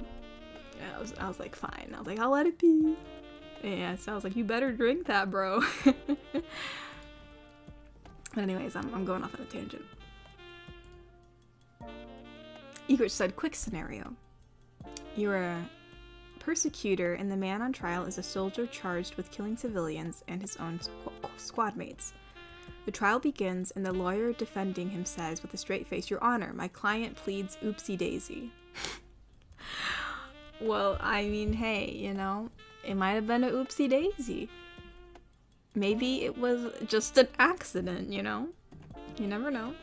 yeah, I was like, fine. I was like, I'll let it be. Yeah, so I was like, you better drink that, bro. But anyways, I'm going off on a tangent. Egret said, quick scenario. You're a persecutor and the man on trial is a soldier charged with killing civilians and his own squad mates. The trial begins and the lawyer defending him says with a straight face, Your Honor, my client pleads oopsie daisy. Well, I mean, hey, you know, it might have been a oopsie daisy. Maybe it was just an accident, you know? You never know.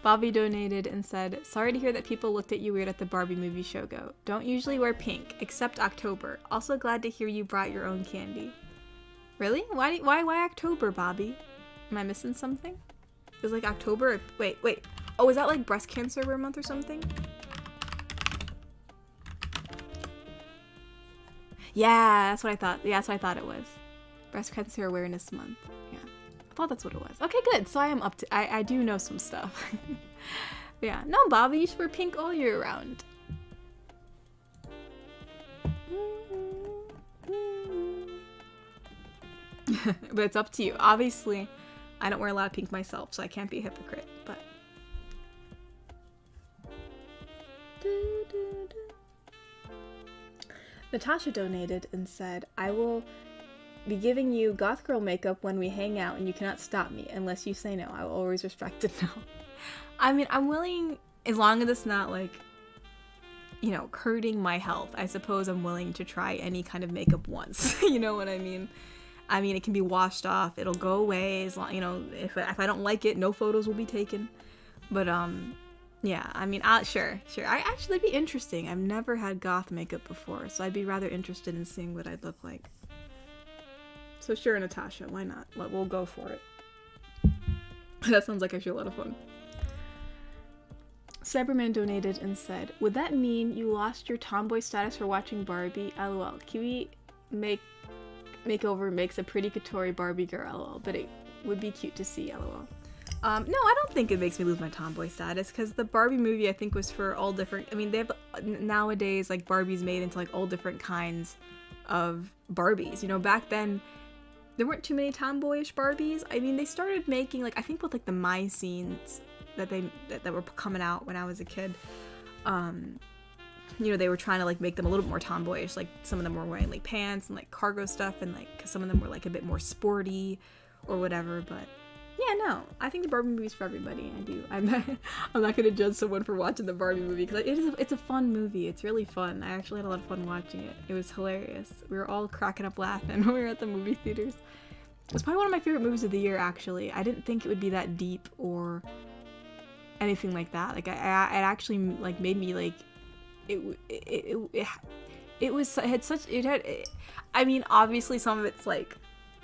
Bobby donated and said, sorry to hear that people looked at you weird at the Barbie movie show go. Don't usually wear pink, except October. Also glad to hear you brought your own candy. Really? Why October, Bobby? Am I missing something? Is like October? Wait. Oh, is that like breast cancer month or something? Yeah, that's what I thought. Yeah, that's what I thought it was. Breast Cancer Awareness Month. Yeah, I thought that's what it was. Okay, good. So I am up to. I do know some stuff. Yeah. No, Bobby, you should wear pink all year round. But it's up to you. Obviously, I don't wear a lot of pink myself, so I can't be a hypocrite. But. Natasha donated and said, I will be giving you goth girl makeup when we hang out and you cannot stop me unless you say no. I will always respect a no. I mean, I'm willing, as long as it's not like, you know, hurting my health. I suppose I'm willing to try any kind of makeup once. You know what I mean? I mean, it can be washed off. It'll go away as long, you know, if I don't like it, no photos will be taken. But, yeah, I mean, sure. That'd be interesting. I've never had goth makeup before, so I'd be rather interested in seeing what I'd look like. So sure, Natasha, why not? We'll go for it. That sounds like actually a lot of fun. Cyberman donated and said, would that mean you lost your tomboy status for watching Barbie? LOL. Kiwi makeover makes a pretty Katori Barbie girl, LOL, but it would be cute to see, LOL. No, I don't think it makes me lose my tomboy status, because the Barbie movie I think was for all different, I mean, they have, nowadays, like, Barbie's made into, like, all different kinds of Barbies. You know, back then, there weren't too many tomboyish Barbies. I mean, they started making, like, I think with, like, the My scenes that were coming out when I was a kid, you know, they were trying to, like, make them a little bit more tomboyish. Like, some of them were wearing, like, pants and, like, cargo stuff, and, like, cause some of them were, like, a bit more sporty or whatever, but yeah, no, I think the Barbie movie is for everybody. I do. I'm not gonna judge someone for watching the Barbie movie, because it's a fun movie. It's really fun. I actually had a lot of fun watching it. It was hilarious. We were all cracking up laughing when we were at the movie theaters. It was probably one of my favorite movies of the year, actually. I didn't think it would be that deep or anything like that. Like, it actually, like, made me, like, I mean, obviously some of it's, like,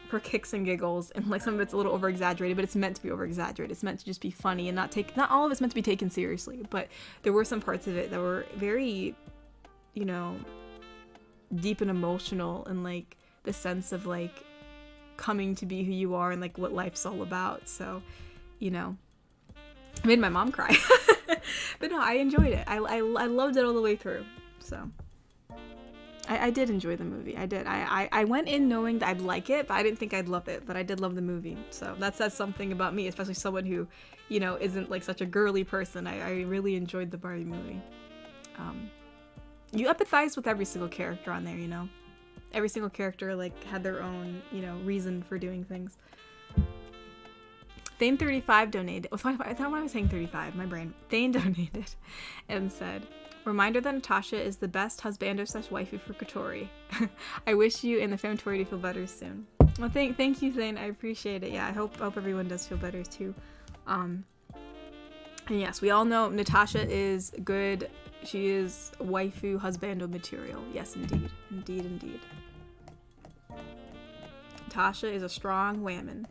for kicks and giggles, and, like, some of it's a little over exaggerated, but it's meant to be over exaggerated. It's meant to just be funny and not all of it's meant to be taken seriously, but there were some parts of it that were very, you know, deep and emotional, and, like, the sense of, like, coming to be who you are and, like, what life's all about. So, you know, it made my mom cry. But no, I enjoyed it. I loved it all the way through. So I did enjoy the movie. I did. I went in knowing that I'd like it, but I didn't think I'd love it. But I did love the movie. So that says something about me, especially someone who, you know, isn't, like, such a girly person. I really enjoyed the Barbie movie. You empathize with every single character on there, you know? Every single character, like, had their own, you know, reason for doing things. Thane35 donated. I thought I was saying 35, my brain. Thane donated and said, reminder that Natasha is the best husbando / waifu for Katori. I wish you and the Femtori to feel better soon. Well, thank you, Thane. I appreciate it. Yeah, I hope everyone does feel better too. And yes, we all know Natasha is good. She is waifu husbando material. Yes, indeed. Indeed, indeed. Natasha is a strong woman.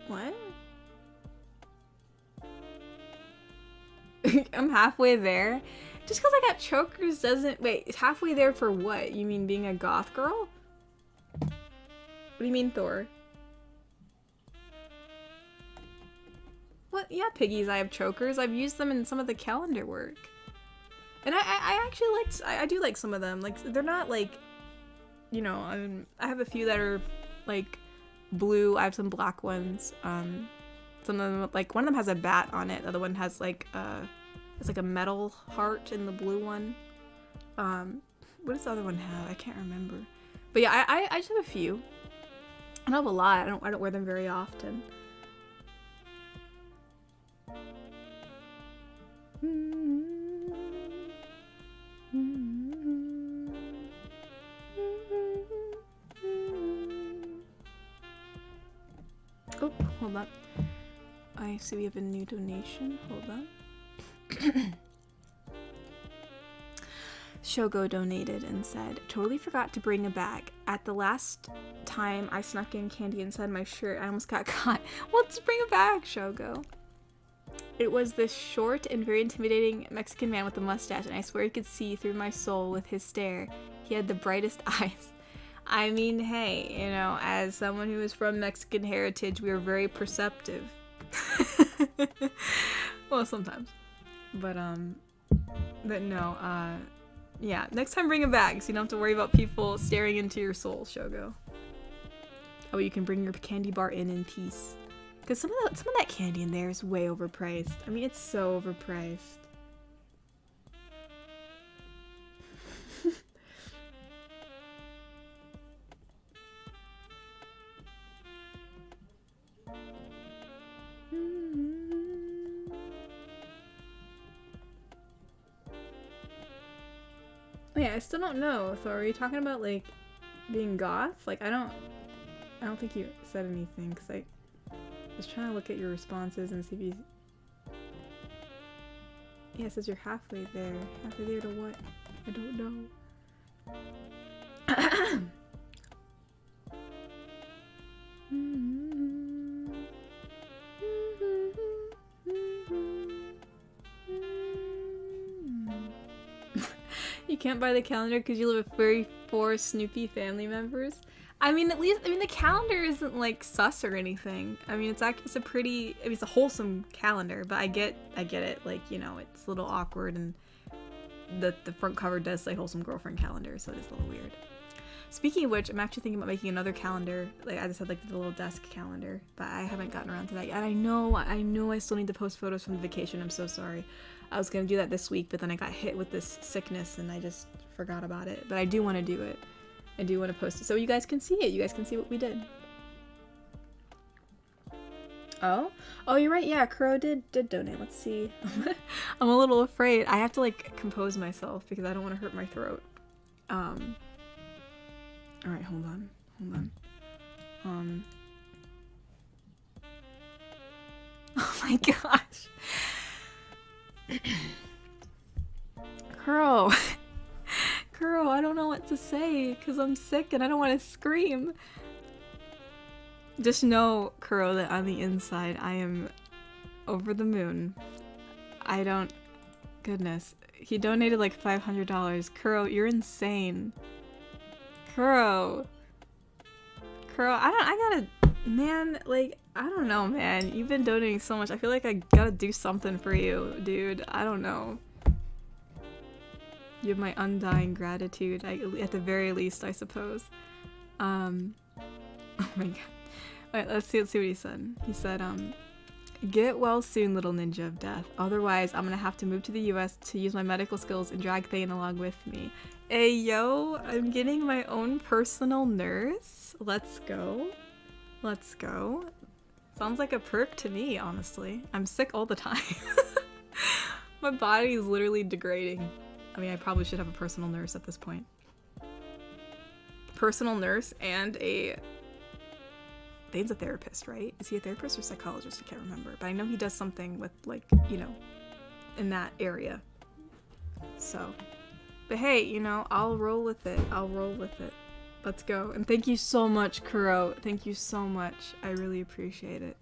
What? I'm halfway there. Just because I got chokers doesn't... Wait, halfway there for what? You mean being a goth girl? What do you mean, Thor? What? Yeah, piggies, I have chokers. I've used them in some of the calendar work. And I actually liked... I do like some of them. Like, they're not, like... You know, I have a few that are, like, blue. I have some black ones. Some of them, like, one of them has a bat on it. The other one has, like, it's like a metal heart in the blue one. What does the other one have? I can't remember. But yeah, I just have a few. I don't have a lot. I don't wear them very often. Oh, hold on. I see we have a new donation. Hold on. Shogo donated and said, totally forgot to bring a bag. At the last time I snuck in candy inside my shirt, I almost got caught. Well, let's bring a bag, Shogo. It was this short and very intimidating Mexican man with a mustache, and I swear he could see through my soul with his stare. He had the brightest eyes. I mean, hey, you know, as someone who is from Mexican heritage, we are very perceptive. Well, sometimes. But no, yeah, next time bring a bag so you don't have to worry about people staring into your soul, Shogo. Oh, you can bring your candy bar in peace. Because some of that candy in there is way overpriced. I mean, it's so overpriced. Wait, I still don't know. So are you talking about like being goth? Like I don't think you said anything because I was trying to look at your responses and see if you. Yeah, it says you're halfway there. Halfway there to what? I don't know. You can't buy the calendar because you live with 34 Snoopy family members. I mean, the calendar isn't like sus or anything. I mean, it's a pretty, I mean, it's a wholesome calendar, but I get it. Like, you know, it's a little awkward, and the front cover does say wholesome girlfriend calendar, so it is a little weird. Speaking of which, I'm actually thinking about making another calendar. Like, I just had like the little desk calendar, but I haven't gotten around to that yet. And I know I still need to post photos from the vacation. I'm so sorry. I was gonna do that this week, but then I got hit with this sickness and I just forgot about it. But I do want to do it. I do want to post it so you guys can see it. You guys can see what we did. Oh, you're right. Yeah, Crow did donate. Let's see. I'm a little afraid. I have to like compose myself because I don't want to hurt my throat. All right, hold on. Oh my gosh. Crow, I don't know what to say because I'm sick and I don't want to scream. Just know, Crow, that on the inside I am over the moon. Goodness. He donated like $500. Crow, you're insane. Crow, man, like, I don't know, man. You've been donating so much. I feel like I gotta do something for you, dude. I don't know. You have my undying gratitude, at the very least, I suppose. Oh my god. Alright, let's see what he said. He said, get well soon, little ninja of death. Otherwise, I'm gonna have to move to the US to use my medical skills and drag Thane along with me. Hey, yo, I'm getting my own personal nurse. Let's go. Sounds like a perk to me, honestly. I'm sick all the time. My body is literally degrading. I mean, I probably should have a personal nurse at this point. Personal nurse and Thane's a therapist, right? Is he a therapist or psychologist? I can't remember. But I know he does something with, like, you know, in that area. So, but hey, you know, I'll roll with it. Let's go. And thank you so much, Kuro. Thank you so much. I really appreciate it.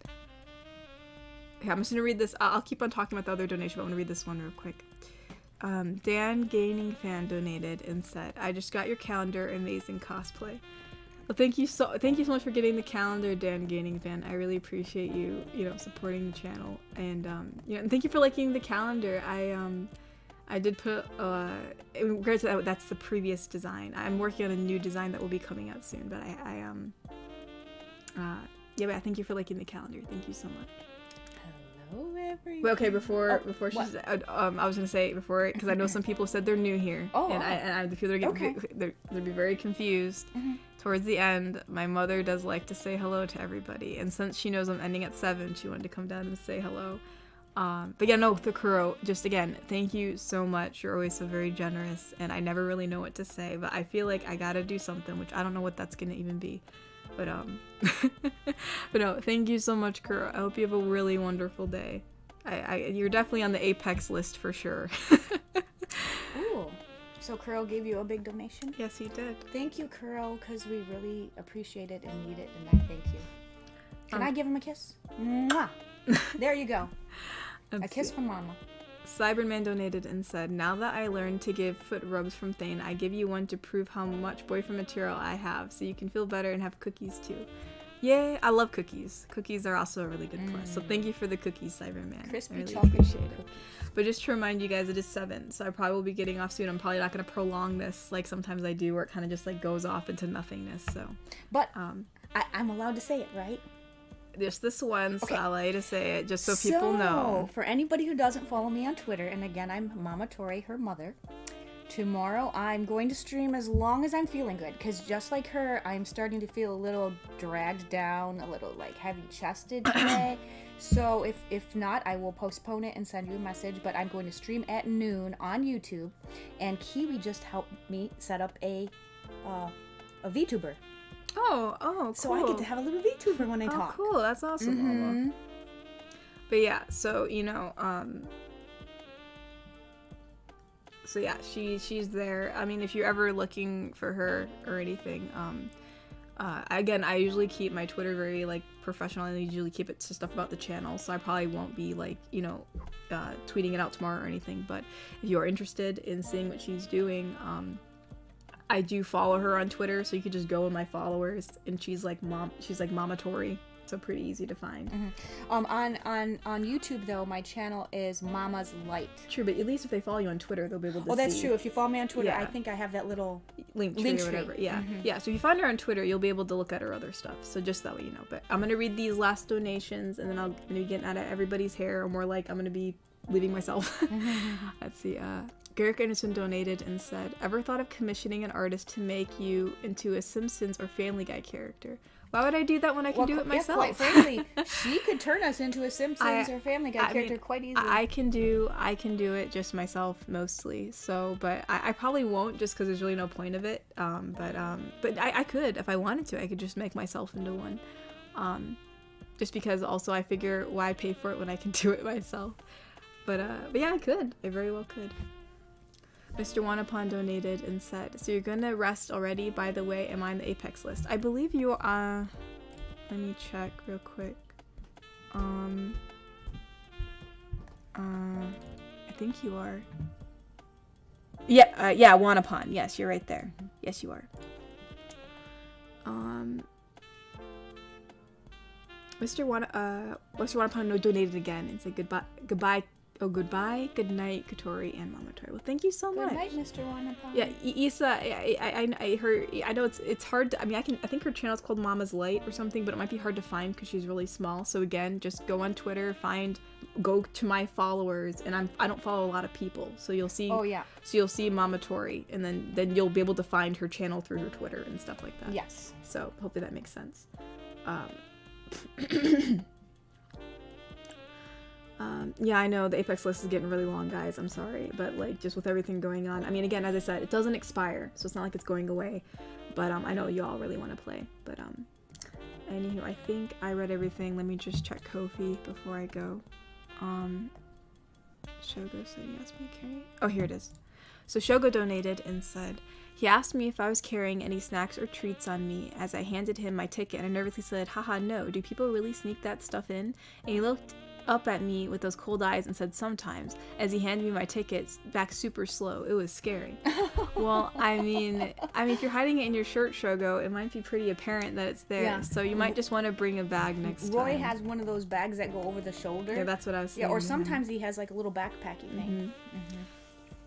Okay, I'm just gonna read this. I'll keep on talking about the other donation, but I'm gonna read this one real quick. Dan Gaining Fan donated and said, I just got your calendar, amazing cosplay. Well, thank you so much for getting the calendar, Dan Gaining Fan. I really appreciate you, supporting the channel. And, and thank you for liking the calendar. I did put, in regards to that, that's the previous design. I'm working on a new design that will be coming out soon, but but thank you for liking the calendar. Thank you so much. Hello, everyone. Well, okay, before she said, I was gonna say before, because I know some people said they're new here, and the people are getting they'll be very confused. Mm-hmm. Towards the end, my mother does like to say hello to everybody, and since she knows I'm ending at 7, she wanted to come down and say hello. But yeah, no, Thakuro, just again, thank you so much. You're always so very generous, and I never really know what to say, but I feel like I gotta do something, which I don't know what that's gonna even be. But but no, thank you so much, Kuro. I hope you have a really wonderful day. You're definitely on the Apex list for sure. Ooh, so Kuro gave you a big donation? Yes, he did. Thank you, Kuro, because we really appreciate it and need it, and I thank you. Can I give him a kiss? Mwah! There you go. A kiss from Mama. Cyberman donated and said, now that I learned to give foot rubs from Thane, I give you one to prove how much boyfriend material I have, so you can feel better and have cookies too. Yay, I love cookies. Cookies are also a really good plus, so thank you for the cookies, Cyberman. Crispy I really chocolate appreciate it. cookies. But just to remind you guys, it is 7, so I probably will be getting off soon. I'm probably not going to prolong this like sometimes I do, where it kind of just like goes off into nothingness, so. But I'm allowed to say it, right? Just this once, okay. I'll allow you to say it, just so people know. For anybody who doesn't follow me on Twitter, and again, I'm Mama Tori, her mother, tomorrow I'm going to stream as long as I'm feeling good, because just like her, I'm starting to feel a little dragged down, a little like heavy-chested today. So if not, I will postpone it and send you a message. But I'm going to stream at noon on YouTube, and Kiwi just helped me set up a VTuber. Oh, cool. So I get to have a little VTuber when I talk. Oh, cool. That's awesome, Mama. But yeah, so so yeah, she's there. I mean, if you're ever looking for her or anything, again, I usually keep my Twitter very like professional. I usually keep it to stuff about the channel, so I probably won't be like tweeting it out tomorrow or anything. But if you're interested in seeing what she's doing, I do follow her on Twitter, so you could just go in my followers, and she's like Mama Tori, so pretty easy to find. On YouTube though, my channel is Mama's Light. True, but at least if they follow you on Twitter, they'll be able to. Oh, that's true. If you follow me on Twitter, Yeah. I think I have that little link tree or whatever. Yeah, yeah. So if you find her on Twitter, you'll be able to look at her other stuff. So just that way you know. But I'm gonna read these last donations, and then I'm gonna be getting out of everybody's hair, or more like I'm gonna be leaving myself. Let's see. Garrick Anderson donated and said, "Ever thought of commissioning an artist to make you into a Simpsons or Family Guy character? Why would I do that when I can do it myself?" Quite frankly, she could turn us into a Simpsons or Family Guy character quite easily. I can do it just myself mostly. So, but I probably won't, just because there's really no point of it. But I could, if I wanted to. I could just make myself into one. Just because also I figure why pay for it when I can do it myself. But yeah, I could. I very well could. Mr. Wanapon donated and said, "So you're gonna rest already? By the way, am I on the Apex list?" I believe you are. Let me check real quick. I think you are. Yeah, Wanapon. Yes, you're right there. Yes, you are. Mr. Wanapon donated again and said goodbye. Oh, goodbye, good night, Katori and Mama Tori. Well, thank you so much. Good night, Mr. Wanapon. Yeah, Issa, I know it's hard to, I think her channel's called Mama's Light or something, but it might be hard to find because she's really small. So again, just go on Twitter, go to my followers, and I don't follow a lot of people, so you'll see. Oh yeah. So you'll see Mama Tori, and then you'll be able to find her channel through her Twitter and stuff like that. Yes. So hopefully that makes sense. Yeah, I know the Apex list is getting really long, guys. I'm sorry, but like just with everything going on. I mean, again, as I said, it doesn't expire, so it's not like it's going away. But I know you all really want to play. But anywho, I think I read everything. Let me just check Ko-fi before I go. Shogo said he asked me to carry. Oh, here it is. So Shogo donated and said he asked me if I was carrying any snacks or treats on me as I handed him my ticket, and I nervously said, "Haha, no. Do people really sneak that stuff in?" And he looked up at me with those cold eyes and said, "Sometimes," as he handed me my tickets back super slow. It was scary. Well, I mean, if you're hiding it in your shirt, Shogo, it might be pretty apparent that it's there. Yeah. So you might just want to bring a bag next time. Roy has one of those bags that go over the shoulder. Yeah, that's what I was saying. Yeah, or sometimes he has like a little backpacking thing.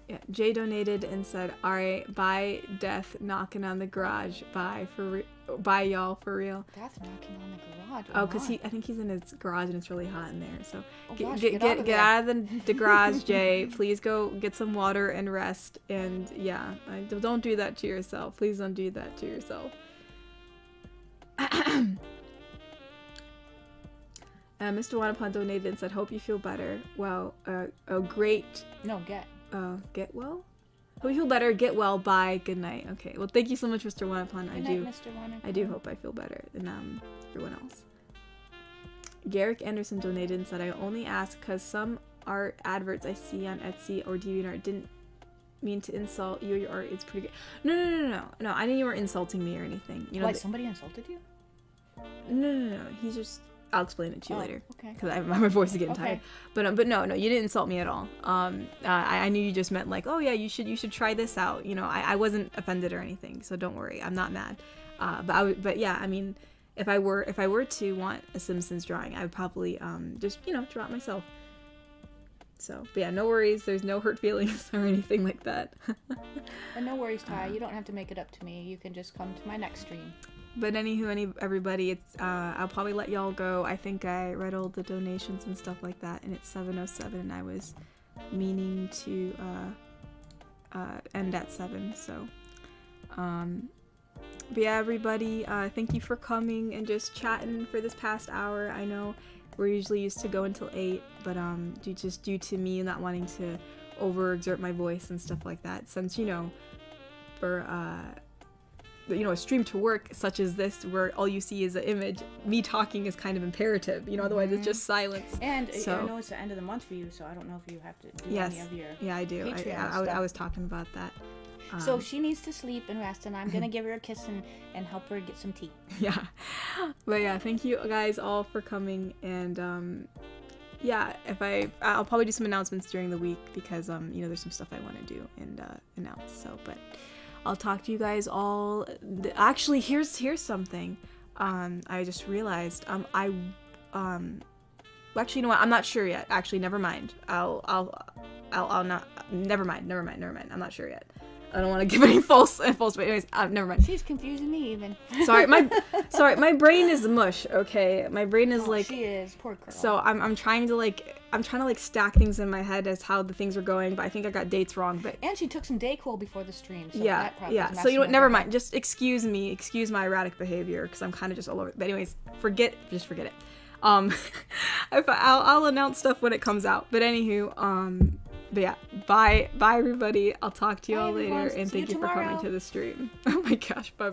Yeah, Jay donated and said, "Alright, bye, Death knocking on the garage. Bye, bye, y'all, for real." Death knocking on the garage? Oh, because I think he's in his garage and it's really hot in there. So get out of the garage, Jay. Please go get some water and rest. And yeah, don't do that to yourself. Please don't do that to yourself. Mr. Wanapon donated and said, "Hope you feel better." Well, great. No, get well? Hope you feel better. Get well. Bye. Good night. Okay. Well, thank you so much, Mr. Wanapon. I do hope I feel better than everyone else. Garrick Anderson donated and said, "I only ask because some art adverts I see on Etsy or DeviantArt didn't mean to insult you. Your art is pretty good." No. I knew you weren't insulting me or anything. You know, why, somebody insulted you? No. He's just. I'll explain it to you later. Okay. Because my voice is getting tired. But no, you didn't insult me at all. I knew you just meant like, "Oh yeah, you should try this out." You know, I wasn't offended or anything, so don't worry. I'm not mad. But yeah, I mean, if I were to want a Simpsons drawing, I would probably just draw it myself. So, but yeah, no worries. There's no hurt feelings or anything like that. And no worries, Ty. You don't have to make it up to me. You can just come to my next stream. But anywho, everybody, it's I'll probably let y'all go. I think I read all the donations and stuff like that, and it's 7:07, and I was meaning to end at 7. So, but yeah, everybody, thank you for coming and just chatting for this past hour. I know We're usually used to go until 8, but due to me not wanting to overexert my voice and stuff like that, since for a stream to work such as this, where all you see is an image, me talking is kind of imperative. Otherwise it's just silence. And so, I know it's the end of the month for you, so I don't know if you have to do yes, any of your yeah, I do. I was talking about that. So she needs to sleep and rest, and I'm gonna give her a kiss and help her get some tea. Yeah, but yeah, thank you guys all for coming, and yeah, I'll probably do some announcements during the week because there's some stuff I want to do and announce. So, but I'll talk to you guys all. Actually, here's something. I just realized. Actually, you know what? I'm not sure yet. Actually, never mind. I'll not. Never mind. I'm not sure yet. I don't want to give any false. But anyways, never mind. She's confusing me even. Sorry, my brain is mush. Okay, my brain is like. She is, poor girl. So I'm trying to stack things in my head as how the things are going, but I think I got dates wrong. But and she took some Dayquil before the stream. So yeah, that probably yeah. So you know what? Never mind. Just excuse my erratic behavior because I'm kind of just all over. But anyways, forget it. I'll announce stuff when it comes out. But anywho, but yeah, bye everybody. I'll talk to you all later, and thank you for coming to the stream. Oh my gosh, bye.